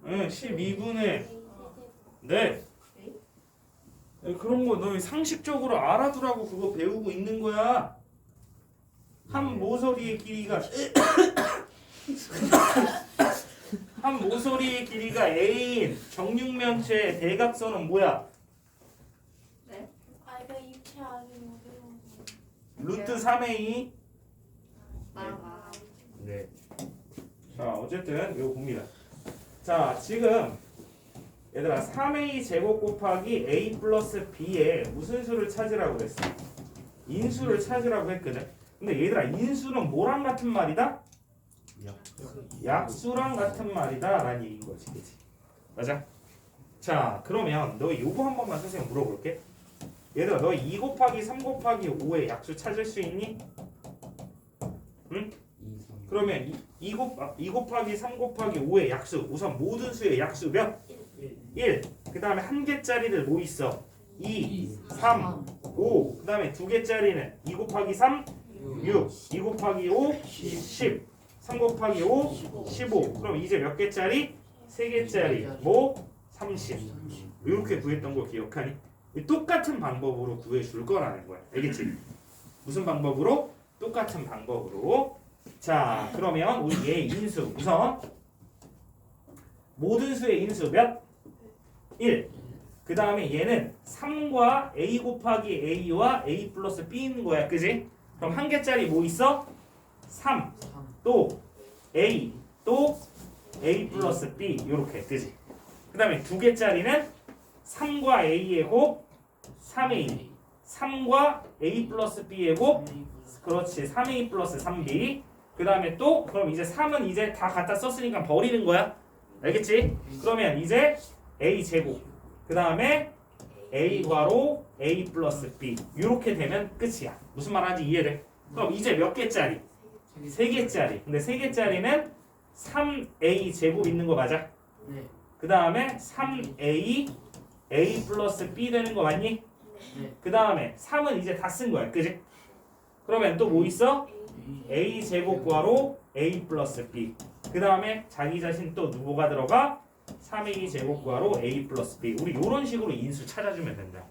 12분의 네. 그런 거 너 상식적으로 알아두라고 그거 배우고 있는 거야. 한 모서리의 길이가 한 모서리의 길이가 a인 정육면체의 대각선은 뭐야? 네? 아 이거 입체하기 어려워. 루트 3a. 나가. 네. 자, 어쨌든 이거 봅니다. 자, 지금 얘들아 3a 제곱 곱하기 a 플러스 b에 무슨 수를 찾으라고 그랬어? 인수를 찾으라고 했거든. 근데 얘들아 인수는 뭐랑 같은 말이다? 약수랑 같은 말이다 라는 얘기인 거지. 그치? 맞아? 자, 그러면 너 요거 한 번만 선생님 물어볼게. 얘들아 너 2 곱하기 3 곱하기 5의 약수 찾을 수 있니? 응? 그러면 2 곱하기 3 곱하기 5의 약수, 우선 모든 수의 약수 몇? 1. 그 다음에 한 개짜리를 뭐 있어? 2, 3, 5. 그 다음에 두 개짜리는 2 곱하기 3, 6. 2 곱하기 5, 10. 3 곱하기 5, 15. 그럼 이제 몇 개짜리? 3개짜리. 뭐? 30. 이렇게 구했던 거 기억하니? 똑같은 방법으로 구해줄 거라는 거야. 알겠지? 무슨 방법으로? 똑같은 방법으로. 자, 그러면 우리 얘 인수 우선 모든 수의 인수 몇? 1. 그 다음에 얘는 3과 a 곱하기 a와 a 플러스 b 있는 거야. 그지? 그럼 한 개짜리 뭐 있어? 3. 또 a 또 a 플러스 b 요렇게. 그지? 그 다음에 두 개짜리는 3과 a의 곱 3a 3과 a 플러스 b의 곱 그렇지 3a 플러스 3b. 그 다음에 또 그럼 이제 3은 이제 다 갖다 썼으니까 버리는 거야. 알겠지? 그러면 이제 a 제곱 그 다음에 a 괄호 a 플러스 b 이렇게 되면 끝이야. 무슨 말하는지 이해돼? 그럼 이제 몇 개짜리? 3개짜리. 근데 3개짜리는 3a 제곱 있는 거 맞아? 네. 그 다음에 3a a 플러스 b 되는 거 맞니? 네. 그 다음에 3은 이제 다 쓴 거야. 그지? 그러면 또 뭐 있어? a 제곱 괄호 a 플러스 b. 그 다음에 자기 자신 또 누구가 들어가? 3a 제곱 괄호 a 플러스 b. 우리 이런 식으로 인수 찾아주면 된다.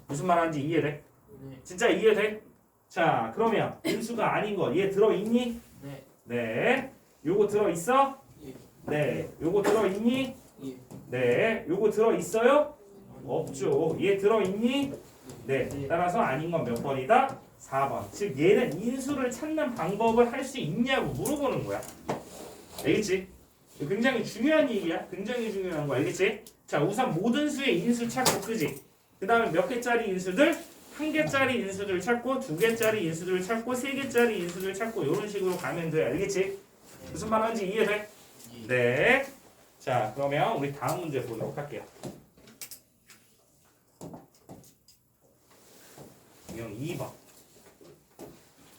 무슨 말하는지 이해돼? 네. 진짜 이해돼? 자, 그러면 인수가 아닌 거 얘 들어있니? 네. 네. 요거 들어있어? 예. 네. 요거 들어있니? 예. 네. 요거 들어있어요? 없죠. 얘 들어있니? 네. 네. 따라서 아닌 건 몇 번이다? 4번. 즉 얘는 인수를 찾는 방법을 할 수 있냐고 물어보는 거야. 알겠지? 굉장히 중요한 얘기야. 굉장히 중요한 거 알겠지? 자, 우선 모든 수의 인수 찾고 그지? 그 다음에 몇 개짜리 인수들? 한 개짜리 인수들 찾고 두 개짜리 인수들 찾고 세 개짜리 인수들 찾고 이런 식으로 가면 돼. 알겠지? 무슨 말하는지 이해돼? 네. 자, 그러면 우리 다음 문제 보도록 할게요. 유형 2번.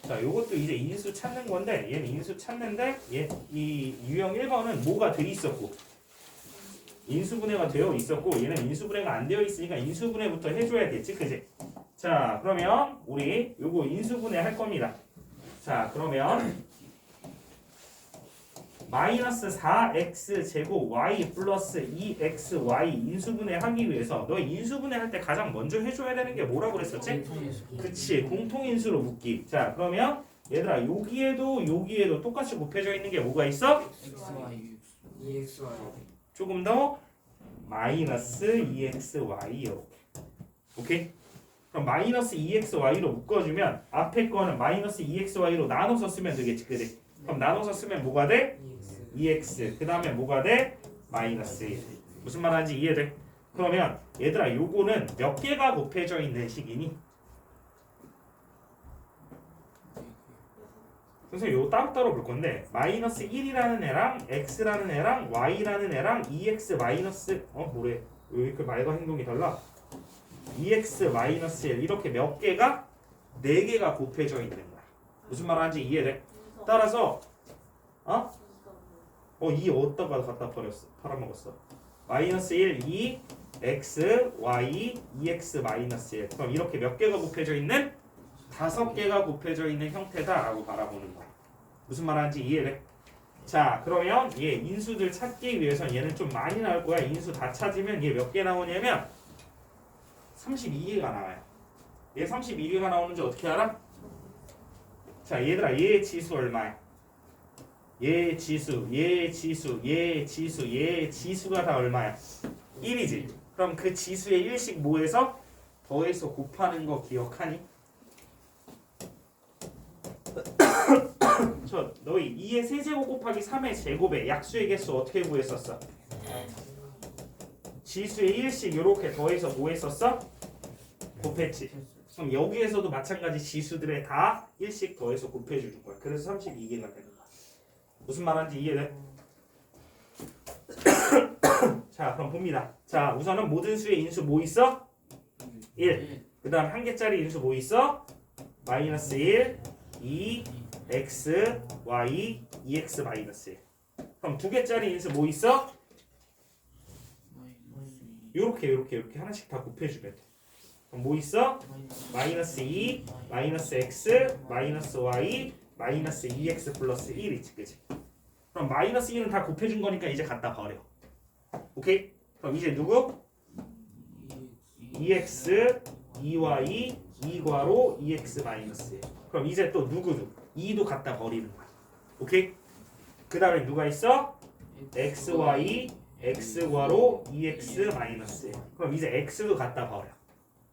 자, 요것도 이제 인수 찾는 건데 얘는 인수 찾는데 이 유형 1번은 뭐가 돼 있었고 인수분해가 되어 있었고 얘는 인수분해가 안 되어 있으니까 인수분해부터 해줘야겠지, 그지? 자, 그러면 우리 요거 인수분해 할 겁니다. 자, 그러면 마이너스 4x 제곱 y 플러스 2xy 인수분해 하기 위해서 너 인수분해 할 때 가장 먼저 해줘야 되는 게 뭐라고 그랬었지? 그치, 공통인수로 묶기. 자, 그러면 얘들아 여기에도 똑같이 곱해져 있는 게 뭐가 있어? XY EXY 조금 더 마이너스 2xy 이렇게. 오케이? 그럼 마이너스 2xy로 묶어주면 앞에 거는 마이너스 2xy로 나눠서 쓰면 되겠지, 그지? 그럼 나눠서 쓰면 뭐가 돼? 2x. 그 다음에 뭐가 돼? 마이너스 1. 무슨 말하는지 이해돼? 그러면 얘들아 요거는 몇 개가 곱해져 있는 식이니? 선생님 요거 따로따로 볼 건데 마이너스 1이라는 애랑 x라는 애랑 y라는 애랑 2x 마이너스 뭐래 왜 이렇게 말과 행동이 달라? 2x 마이너스 1 이렇게 몇 개가 4개가 곱해져 있는 거야. 무슨 말 하는지 이해돼? 따라서 이 어디다가 갖다 버렸어? 팔아먹었어. 마이너스 1, 2, x, y, 2x 마이너스 1 그럼 이렇게 몇 개가 곱해져 있는? 5개가 곱해져 있는 형태다라고 바라보는 거야. 무슨 말 하는지 이해돼? 자 그러면 얘 인수들 찾기 위해선 얘는 좀 많이 나올 거야. 인수 다 찾으면 얘 몇 개 나오냐면 32개가 나와요. 얘 32개가 나오는지 어떻게 알아? 자 얘들아 얘 지수 얼마야? 얘 지수, 얘 지수, 얘 지수, 얘 지수가 다 얼마야? 1이지. 그럼 그 지수의 1씩 뭐해서? 더해서 곱하는 거 기억하니? 저 너희 2의 세제곱 곱하기 3의 제곱의 약수의 개수 어떻게 구했었어? 지수의 1씩 이렇게 더해서 뭐 했었어? 곱했지. 그럼 여기에서도 마찬가지 지수들의 다 1씩 더해서 곱해주는 거야. 그래서 32개가 되는 거야. 무슨 말하는지 이해돼? 자 그럼 봅니다. 자 우선은 모든 수의 인수 뭐 있어? 1. 그 다음 한 개짜리 인수 뭐 있어? 마이너스 1, 2, x, y, 2x 마이너스 1. 그럼 두 개짜리 인수 뭐 있어? 요렇게 하나씩 다 곱해주면 돼. 그럼 뭐 있어? 마이너스 2, 마이너스 x, 마이너스 y, 마이너스 2x 플러스 1 있지, 그치? 그럼 마이너스 1은 다 곱해준 거니까 이제 갖다 버려. 오케이? 그럼 이제 누구? 2x, 2y, 2괄호, 2x 마이너스 1. 그럼 이제 또 누구? 2도 갖다 버리는 거야. 오케이? 그 다음에 누가 있어? xy, x괄호, 2x 마이너스 1. 그럼 이제 x도 갖다 버려.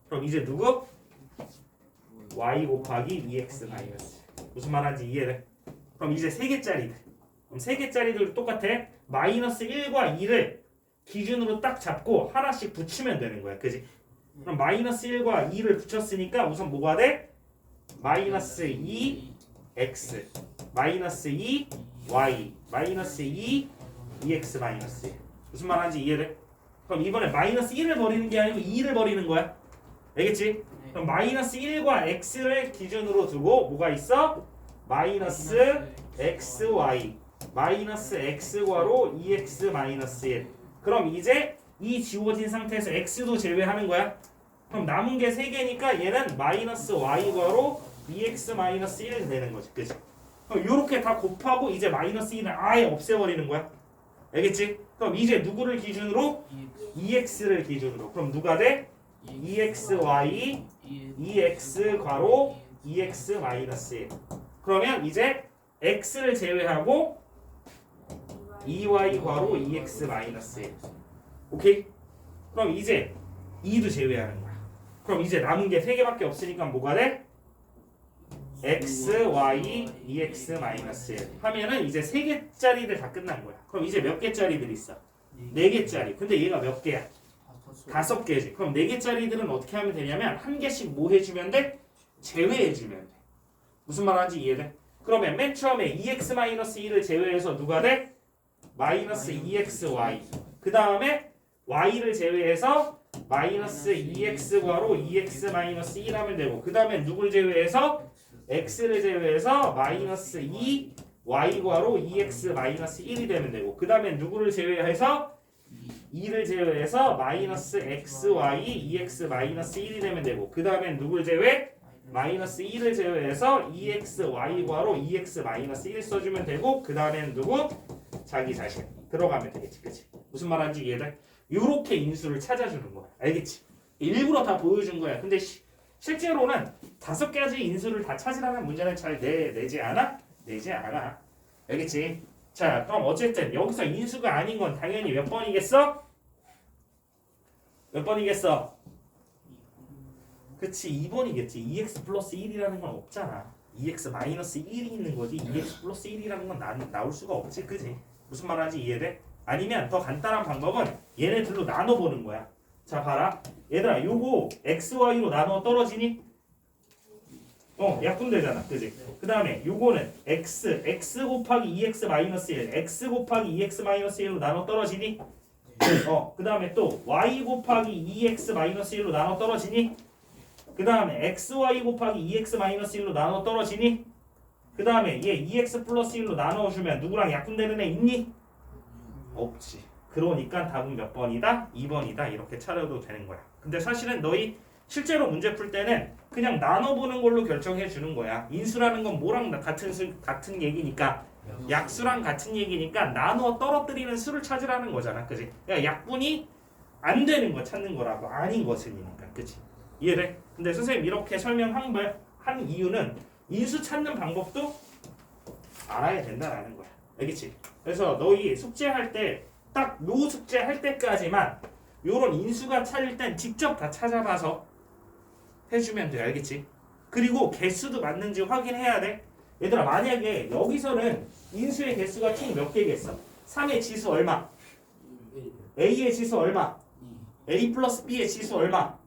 그럼 이제 누구? y 곱하기 2x 마이너스 1. 무슨 말하는지 이해돼? 그럼 이제 3개짜리들. 그럼 3개짜리들도 똑같아. 마이너스 1과 2를 기준으로 딱 잡고 하나씩 붙이면 되는 거야. 그지? 그럼 마이너스 1과 2를 붙였으니까 우선 뭐가 돼? 마이너스 2x 마이너스 2y 마이너스 2x 마이너스 1. 무슨 말하는지 이해돼? 그럼 이번에 마이너스 1을 버리는 게 아니고 2를 버리는 거야. 알겠지? 그럼 마이너스 1과 x를 기준으로 두고 뭐가 있어? 마이너스 xy 마이너스 x괄호 2x 마이너스 1. 그럼 이제 이 지워진 상태에서 x도 제외하는 거야. 그럼 남은 게 3개니까 얘는 마이너스 y괄호 2x 마이너스 1 되는 거지. 그치? 그럼 이렇게 다 곱하고 이제 마이너스 1을 아예 없애버리는 거야. 알겠지? 그럼 이제 누구를 기준으로? 2x를 기준으로. 그럼 누가 돼? 2xy 2x 괄호 2x 마이너스 1. 그러면 이제 x를 제외하고 2y 괄호 2x 마이너스 1. 오케이? 그럼 이제 2도 제외하는 거야. 그럼 이제 남은 게 3개밖에 없으니까 뭐가 돼? x, y, 2x 마이너스 1 하면은 이제 3개짜리들 다 끝난 거야. 그럼 이제 몇 개짜리들 있어? 4개짜리. 근데 얘가 몇 개야? 5개지. 그럼 4개짜리들은 어떻게 하면 되냐면 한 개씩 뭐 해주면 돼? 제외해주면 돼. 무슨 말 하는지 이해돼? 그러면 맨 처음에 2x-1을 제외해서 누가 돼? 마이너스 2xy. 그 다음에 y를 제외해서 마이너스 2x 괄호 2x 마이너스 1 하면 되고, 그 다음에 누굴 제외해서? x를 제외해서 마이너스 2 y 괄호 2x 마이너스 1이 되면 되고, 그 다음에 누구를 제외해서? 2를 제외해서 마이너스 xy 2x 마이너스 1이 되면 되고, 그 다음에 누굴 제외? 마이너스 1을 제외해서 2x y 괄호 2x 마이너스 1 써주면 되고, 그 다음에는 누구? 자기 자신 들어가면 되겠지. 그치? 무슨 말하는지 이해돼? 요렇게 인수를 찾아주는 거야. 알겠지? 일부러 다 보여준 거야. 근데 실제로는 5가지 인수를 다 찾으라는 문제는 잘 내지 않아? 내지 않아. 알겠지? 자, 그럼 어쨌든 여기서 인수가 아닌 건 당연히 몇 번이겠어? 몇 번이겠어? 그치, 2번이겠지. 2x 플러스 1이라는 건 없잖아. 2x 마이너스 1이 있는 거지. 2x 플러스 1이라는 건 나올 수가 없지. 그치? 무슨 말하는지 이해돼? 아니면 더 간단한 방법은 얘네들로 나눠보는 거야. 자 봐라 얘들아 요거 xy로 나눠 떨어지니? 약분되잖아 그지? 그 다음에 요거는 x 곱하기 2x 마이너스 1 x 곱하기 2x 마이너스 1로 나눠 떨어지니? 그 다음에 또 y 곱하기 2x 마이너스 1로 나눠 떨어지니? 그 다음에 xy 곱하기 2x 마이너스 1로 나눠 떨어지니? 그 다음에 얘 2x 플러스 1로 나눠주면 누구랑 약분되는 애 있니? 없지. 그러니까 답은 몇 번이다? 2번이다. 이렇게 차려도 되는 거야. 근데 사실은 너희 실제로 문제 풀 때는 그냥 나눠보는 걸로 결정해 주는 거야. 인수라는 건 뭐랑 같은 얘기니까 약수랑 같은 얘기니까 나누어 떨어뜨리는 수를 찾으라는 거잖아. 그지? 그러니까 약분이 안 되는 거 찾는 거라고 아닌 것은이니까. 그지? 이해돼? 근데 선생님 이렇게 설명한 이유는 인수 찾는 방법도 알아야 된다라는 거야. 알겠지? 그래서 너희 숙제할 때 딱 요 숙제 할 때까지만 요런 인수가 찾을 땐 직접 다 찾아봐서 해주면 돼. 알겠지? 그리고 개수도 맞는지 확인해야 돼. 얘들아 만약에 여기서는 인수의 개수가 총 몇 개겠어? 3의 지수 얼마? A의 지수 얼마? A 플러스 B의 지수 얼마?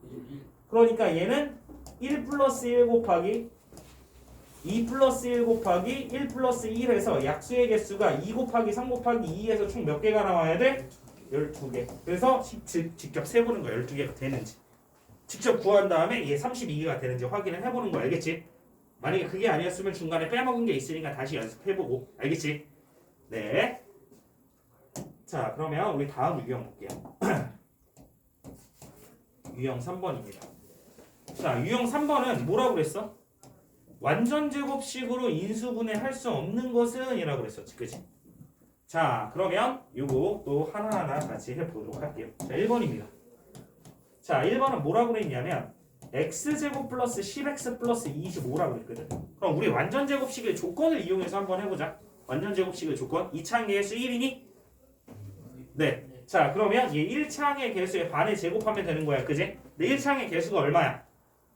그러니까 얘는 1 플러스 1 곱하기 2 플러스 1 곱하기 1 플러스 1에서 약수의 개수가 2 곱하기 3 곱하기 2에서 총 몇 개가 나와야 돼? 12개. 그래서 직접 세보는 거야. 12개가 되는지. 직접 구한 다음에 얘 32개가 되는지 확인을 해보는 거 알겠지? 만약에 그게 아니었으면 중간에 빼먹은 게 있으니까 다시 연습해보고. 알겠지? 네. 자 그러면 우리 다음 유형 볼게요. 유형 3번입니다. 자 유형 3번은 뭐라고 그랬어? 완전 제곱식으로 인수분해 할 수 없는 것은 이라고 그랬었지. 그치? 자 그러면 요거 또 하나하나 같이 해보도록 할게요. 자 1번입니다. 자 1번은 뭐라고 그랬냐면 x제곱 플러스 10x 플러스 25라고 그랬거든. 그럼 우리 완전 제곱식의 조건을 이용해서 한번 해보자. 완전 제곱식의 조건 2차항 개수 1이니? 네. 자 그러면 얘 1차항의 개수의 반을 제곱하면 되는 거야. 그지? 근데 1차항의 개수가 얼마야?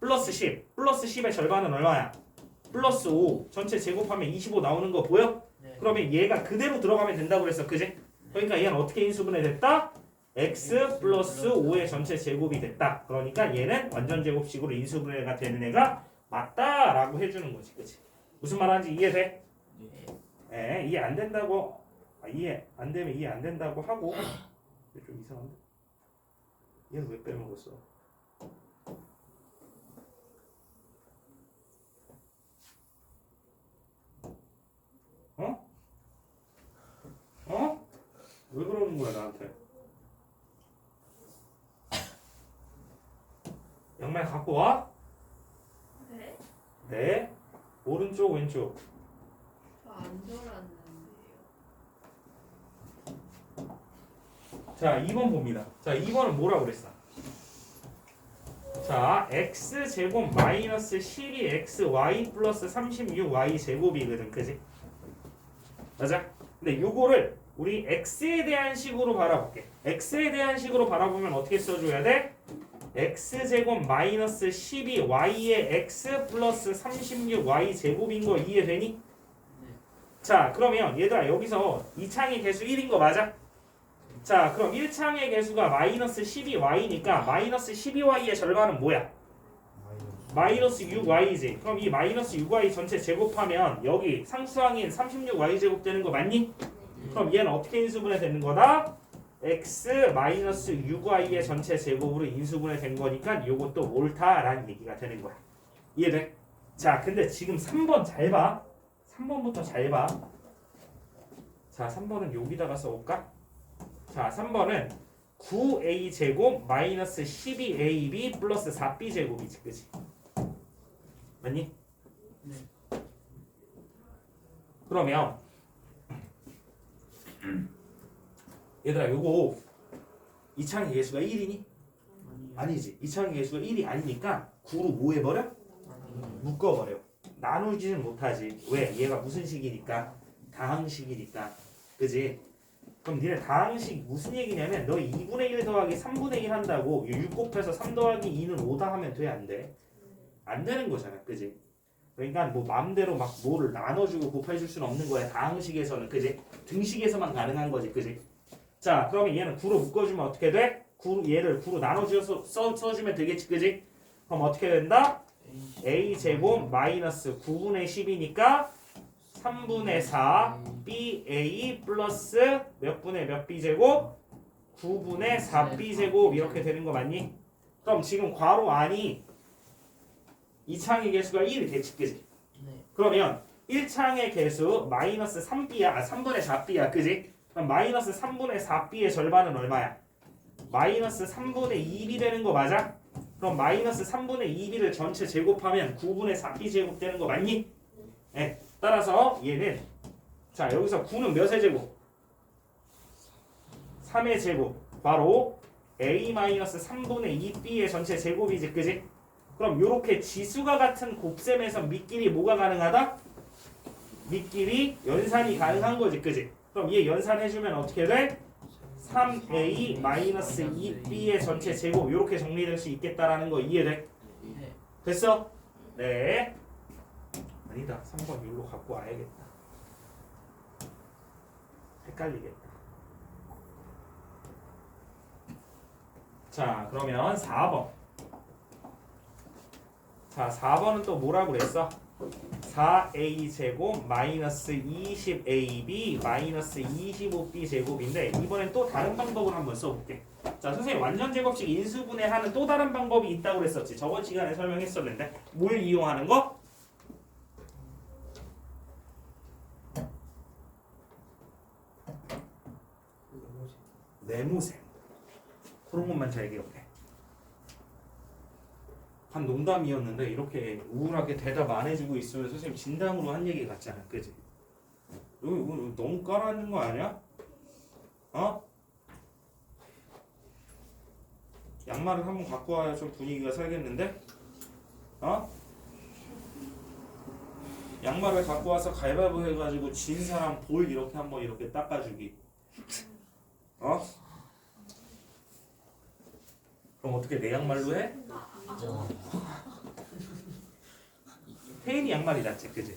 플러스 10. 플러스 10의 절반은 얼마야? 플러스 5. 전체 제곱하면 25 나오는 거 보여? 네. 그러면 얘가 그대로 들어가면 된다고 그랬어. 그지? 그러니까 얘는 어떻게 인수분해 됐다? x 플러스 5의 전체 제곱이 됐다. 그러니까 얘는 완전 제곱식으로 인수분해가 되는 애가 맞다라고 해주는 거지. 그치? 무슨 말하는지 이해돼? 네. 이해 안 된다고 이해 안 되면 이해 안 된다고 하고 좀 이상한데? 얘는 왜 빼먹었어? 왜 그러는 거야 나한테? 양말 갖고 와? 네? 네. 오른쪽 왼쪽. 저 안 졸았는데요. 자 2번 봅니다. 자 2번은 뭐라고 그랬어? 자 x제곱 마이너스 12xy 플러스 36y 제곱이거든. 그지? 맞아? 근데 요거를 우리 x에 대한 식으로 바라볼게. x에 대한 식으로 바라보면 어떻게 써줘야 돼? x제곱 마이너스 12y의 x 플러스 36y 제곱인 거 이해되니? 자 그러면 얘들아 여기서 2창의 개수 1인 거 맞아? 자 그럼 1창의 개수가 마이너스 12y니까 마이너스 12y의 절반은 뭐야? 마이너스 6y지. 그럼 이 마이너스 6y 전체 제곱하면 여기 상수항인 36y 제곱 되는 거 맞니? 그럼 얘는 어떻게 인수분해 되는 거다? x 마이너스 6y의 전체 제곱으로 인수분해 된 거니까 요것도 옳다라는 얘기가 되는 거야. 이해돼? 자 근데 지금 3번 잘 봐. 3번부터 잘 봐. 자 3번은 여기다가 써볼까? 자 3번은 9a 제곱 마이너스 12ab 플러스 4b 제곱이지. 그치? 맞니? 네. 그러면 얘들아 요거 2창의 개수가 1이니? 아니지. 2창의 개수가 1이 아니니까 9로 뭐 해버려? 묶어버려. 나누지는 못하지. 왜? 얘가 무슨 식이니까? 다항식이니까. 그지? 그럼 니네 다항식 무슨 얘기냐면 너 2분의 1 더하기 3분의 1 한다고 6 곱해서 3 더하기 2는 5다 하면 돼? 안 돼? 안 되는 거잖아. 그지? 그러니까 뭐 마음대로 막 뭐를 나눠주고 곱해줄 수는 없는 거야. 다항식에서는. 그지? 등식에서만 가능한 거지. 그지? 자 그러면 얘는 9로 묶어주면 어떻게 돼? 얘를 9로 나눠주어서 써주면 되겠지, 그지? 그럼 어떻게 된다? a제곱 마이너스 9분의 10이니까 3분의 4 ba 플러스 몇 분의 몇 b제곱? 9분의 4b제곱 이렇게 되는 거 맞니? 그럼 지금 괄호 안이 2창의 개수가 1이 되지, 그지? 네. 그러면 1창의 개수 마이너스 3b야, 3분의 4b야, 그지? 그럼 마이너스 3분의 4b의 절반은 얼마야? 마이너스 3분의 2b 되는 거 맞아? 그럼 마이너스 3분의 2b를 전체 제곱하면 9분의 4b 제곱 되는 거 맞니? 네. 따라서 얘는 자 여기서 9는 몇의 제곱? 3의 제곱 바로 a-3분의 2b의 전체 제곱이지, 그지? 그럼 요렇게 지수가 같은 곱셈에서 밑끼리 뭐가 가능하다? 밑끼리 연산이 가능한 거지, 그지? 그럼 얘 연산해주면 어떻게 돼? 3a-2b의 전체 제곱 이렇게 정리될 수 있겠다라는 거 이해돼? 네. 됐어? 네. 아니다. 3번 여기로 갖고 와야겠다. 헷갈리겠다. 자, 그러면 4번. 자, 4번은 또 뭐라고 그랬어? 4a 제곱 마이너스 20ab 마이너스 25b 제곱인데 이번엔 또 다른 방법을 한번 써볼게. 자, 선생님 완전 제곱식 인수분해하는 또 다른 방법이 있다고 그랬었지. 저번 시간에 설명했었는데 뭘 이용하는 거? 네모셈. 그런 것만 잘 기억해. 한 농담이었는데 이렇게 우울하게 대답 안 해주고 있으면 선생님 진담으로 한 얘기 같잖아, 그지? 이거 너무 깔아앉는 거 아니야? 어? 양말을 한번 갖고 와야 좀 분위기가 살겠는데? 어? 양말을 갖고 와서 가위바위보 해가지고 진 사람 볼 이렇게 한번 이렇게 닦아주기. 어? 그럼 어떻게 내 양말로 해? 태인이 양말이 낫지, 그지?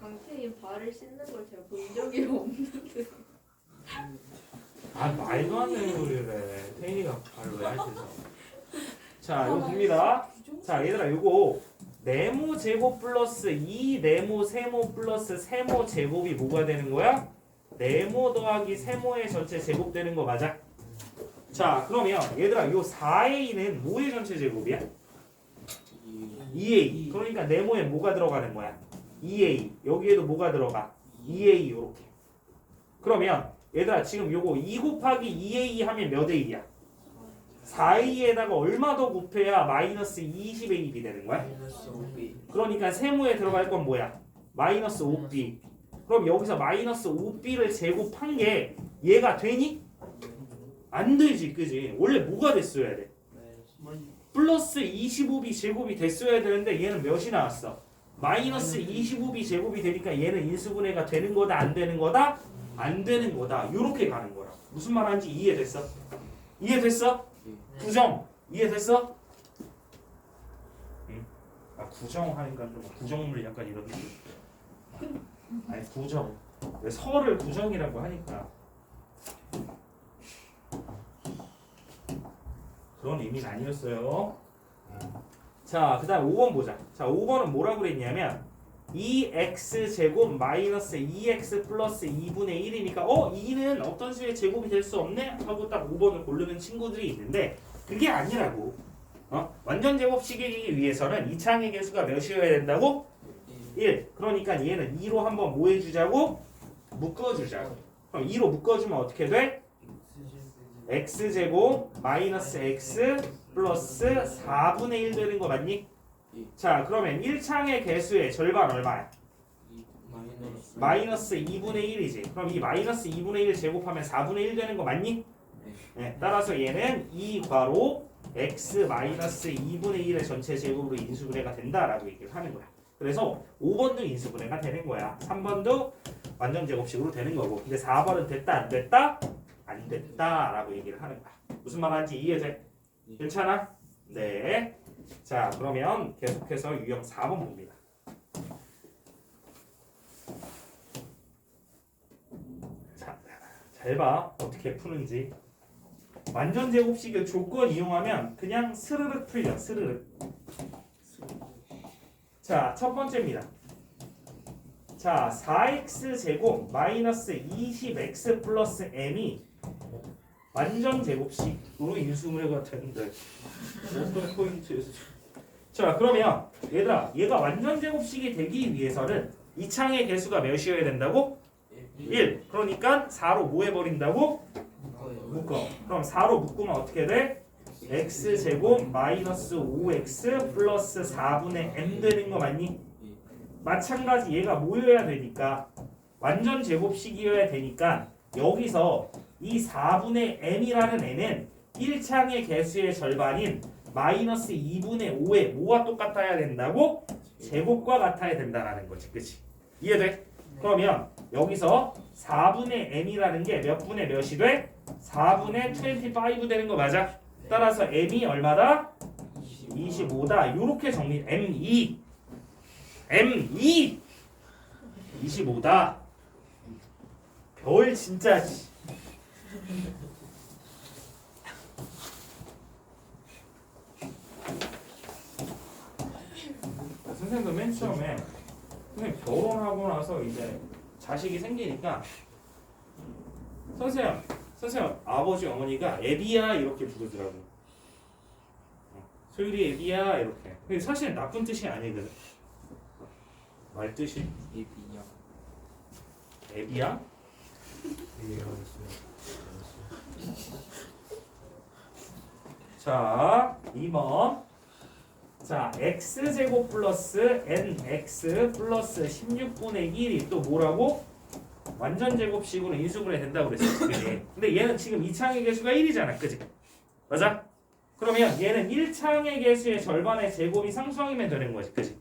강태인 발을 씻는 걸 제가 본 적이 없는데. 아 말도 안 되는 소리를 해. 태인이가 발로 왜 할 텐데. 자, 이거 봅니다. 자, 얘들아, 이거 네모 제곱 플러스 2 네모 세모 플러스 세모 제곱이 뭐가 되는 거야? 네모 더하기 세모의 전체 제곱 되는 거 맞아? 자, 그러면 얘들아, 요 4a는 뭐의 전체 제곱이야? 2a. 그러니까 네모에 뭐가 들어가는 거야? 2a. 여기에도 뭐가 들어가? 2a 요렇게. 그러면 얘들아, 지금 요거 2 곱하기 2a 하면 몇 a야? 4a에다가 얼마 더 곱해야 마이너스 20ab 되는 거야? 마이너스 5b. 그러니까 세모에 들어갈 건 뭐야? 마이너스 5b. 그럼 여기서 마이너스 5b를 제곱한 게 얘가 되니? 안 되지, 그지? 원래 뭐가 됐어야 돼? 플러스 25b 제곱이 됐어야 되는데 얘는 몇이 나왔어? 마이너스 25b 제곱이 되니까 얘는 인수분해가 되는 거다, 안 되는 거다? 안 되는 거다. 요렇게 가는 거라. 무슨 말하는지 이해됐어? 이해됐어? 구정 이해됐어? 응? 아, 구정하니까 좀 구정물 약간 이런 느낌. 아니, 구정. 왜 설을 구정이라고 하니까 그런 의미는 아니었어요. 자, 그 다음 5번 보자. 자, 5번은 뭐라고 그랬냐면 2x제곱 마이너스 2x 플러스 2분의 1이니까 2는 어떤 수의 제곱이 될 수 없네? 하고 딱 5번을 고르는 친구들이 있는데 그게 아니라고. 완전 제곱식이기 위해서는 2창의 개수가 몇이어야 된다고? 1. 그러니까 얘는 2로 한번 뭐 해주자고? 묶어주자고. 그럼 2로 묶어주면 어떻게 돼? x제곱 마이너스 x 플러스 4분의 1 되는 거 맞니? 자, 그러면 1창의 개수의 절반 얼마야? 마이너스 2분의 1이지. 그럼 이 마이너스 2분의 1 제곱하면 4분의 1 되는 거 맞니? 네. 따라서 얘는 2 괄호 x 마이너스 2분의 1의 전체 제곱으로 인수분해가 된다라고 얘기를 하는 거야. 그래서 5번도 인수분해가 되는 거야. 3번도 완전 제곱식으로 되는 거고. 근데 4번은 됐다, 안 됐다? 안 됐다라고 얘기를 하는 거야. 무슨 말 하는지 이해돼? 괜찮아? 네. 자, 그러면 계속해서 유형 4번 봅니다. 자, 잘 봐. 어떻게 푸는지. 완전 제곱식의 조건 이용하면 그냥 스르륵 풀려. 스르륵. 자, 첫 번째입니다. 자, 4x 제곱 마이너스 20x 플러스 m이 완전 제곱식으로 인수분해가 되는데 어떤 포인트에서? 자, 그러면 얘들아, 얘가 완전 제곱식이 되기 위해서는 이 창의 개수가 몇이어야 된다고? 1. 그러니까 4로 뭐 해버린다고? 묶어. 그럼 4로 묶으면 어떻게 돼? x제곱 마이너스 5x 플러스 4분의 m 되는 거 맞니? 마찬가지 얘가 뭐여야 되니까 완전 제곱식이어야 되니까 여기서 이 4분의 m이라는 애는 1창의 개수의 절반인 마이너스 2분의 5의 뭐와 똑같아야 된다고? 제곱과 같아야 된다라는 거지. 그치? 이해돼? 그러면 여기서 4분의 m이라는 게 몇 분의 몇이 돼? 4분의 25 되는 거 맞아? 따라서 m이 얼마다? 25다. 요렇게 정리. m2 25다. 별 진짜. 선생님도 맨 처음에 선생님 결혼하고 나서 이제 자식이 생기니까 선생님 아버지 어머니가 애비야 이렇게 부르더라고. 소율이 애비야 이렇게. 근데 사실 나쁜 뜻이 아니거든. 말 뜻이 애비야? 자, 2번. 자, x제곱 플러스 nx 플러스 16분의 1이 또 뭐라고? 완전 제곱식으로 인수분해 된다고 그랬어. 그치? 근데 얘는 지금 2창의 개수가 1이잖아. 그치? 맞아? 그러면 얘는 1창의 개수의 절반의 제곱이 상수항이면 되는 거지. 그치?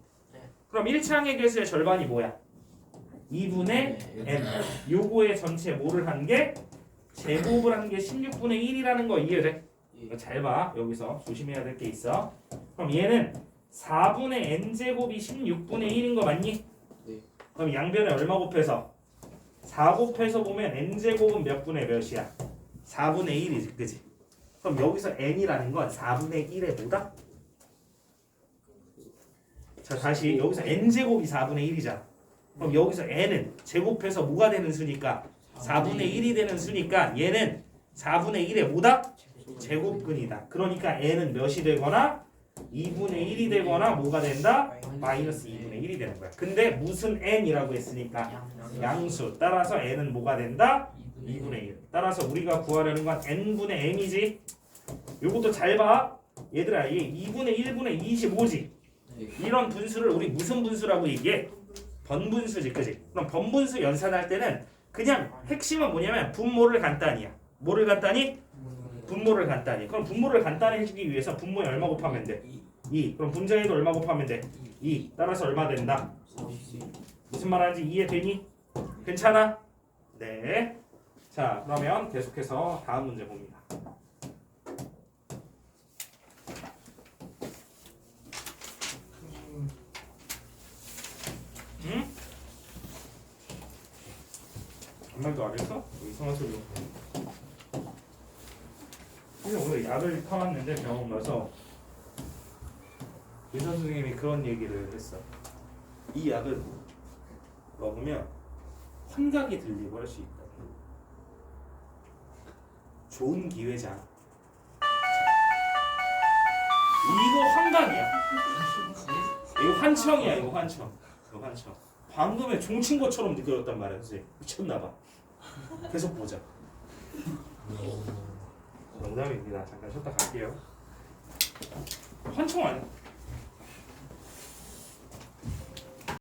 그럼 1창의 개수의 절반이 뭐야? 2분의 n. 요거의 전체 뭐를 한 게? 제곱을 한 게 16분의 1이라는 거 이해돼? 잘 봐. 여기서 조심해야 될 게 있어. 그럼 얘는 4분의 n제곱이 16분의 1인 거 맞니? 네. 그럼 양변에 얼마 곱해서? 4 곱해서 보면 n제곱은 몇 분의 몇이야? 4분의 1이지. 그지? 그럼 여기서 n이라는 건 4분의 1의 뭐다? 자, 다시 여기서 n제곱이 4분의 1이잖아. 그럼 여기서 n은 제곱해서 뭐가 되는 수니까? 4분의 1이 되는 수니까 얘는 4분의 1의 뭐다? 제곱근이다. 그러니까 n은 몇이 되거나 2분의 1이 되거나 뭐가 된다? 마이너스 2분의 1이 되는 거야. 근데 무슨 n이라고 했으니까 양수. 따라서 n은 뭐가 된다? 2분의 1. 따라서 우리가 구하려는 건 n분의 m이지. 요것도 잘 봐. 얘들아, 얘 2분의 1분의 25지. 이런 분수를 우리 무슨 분수라고 얘기해? 번분수지. 그지? 그럼 번분수 연산할 때는 그냥 핵심은 뭐냐면 분모를 간단히야. 뭐를 간단히? 분모를 간단히. 그럼 분모를 간단히 해주기 위해서 분모에 얼마 곱하면 돼? 2. 그럼 분자에도 얼마 곱하면 돼? 2. 따라서 얼마 된다? 무슨 말하는지 이해되니? 괜찮아? 네. 자, 그러면 계속해서 다음 문제 봅니다. 응? 아무 말도 안 했어? 이상한 소리. 오늘 약을 타왔는데 병원 가서 의사 선생님이 그런 얘기를 했어. 이 약을 먹으면 환각이 들리고 할 수 있다. 좋은 기회잖아. 이거 환각이야. 이거 환청이야. 이거 환청. 이거 환청. 방금에 종친 것처럼 느껴졌단 말이야. 선생님. 미쳤나봐. 계속 보자. 농담입니다. 잠깐 쉬었다 갈게요. 환청 아니야?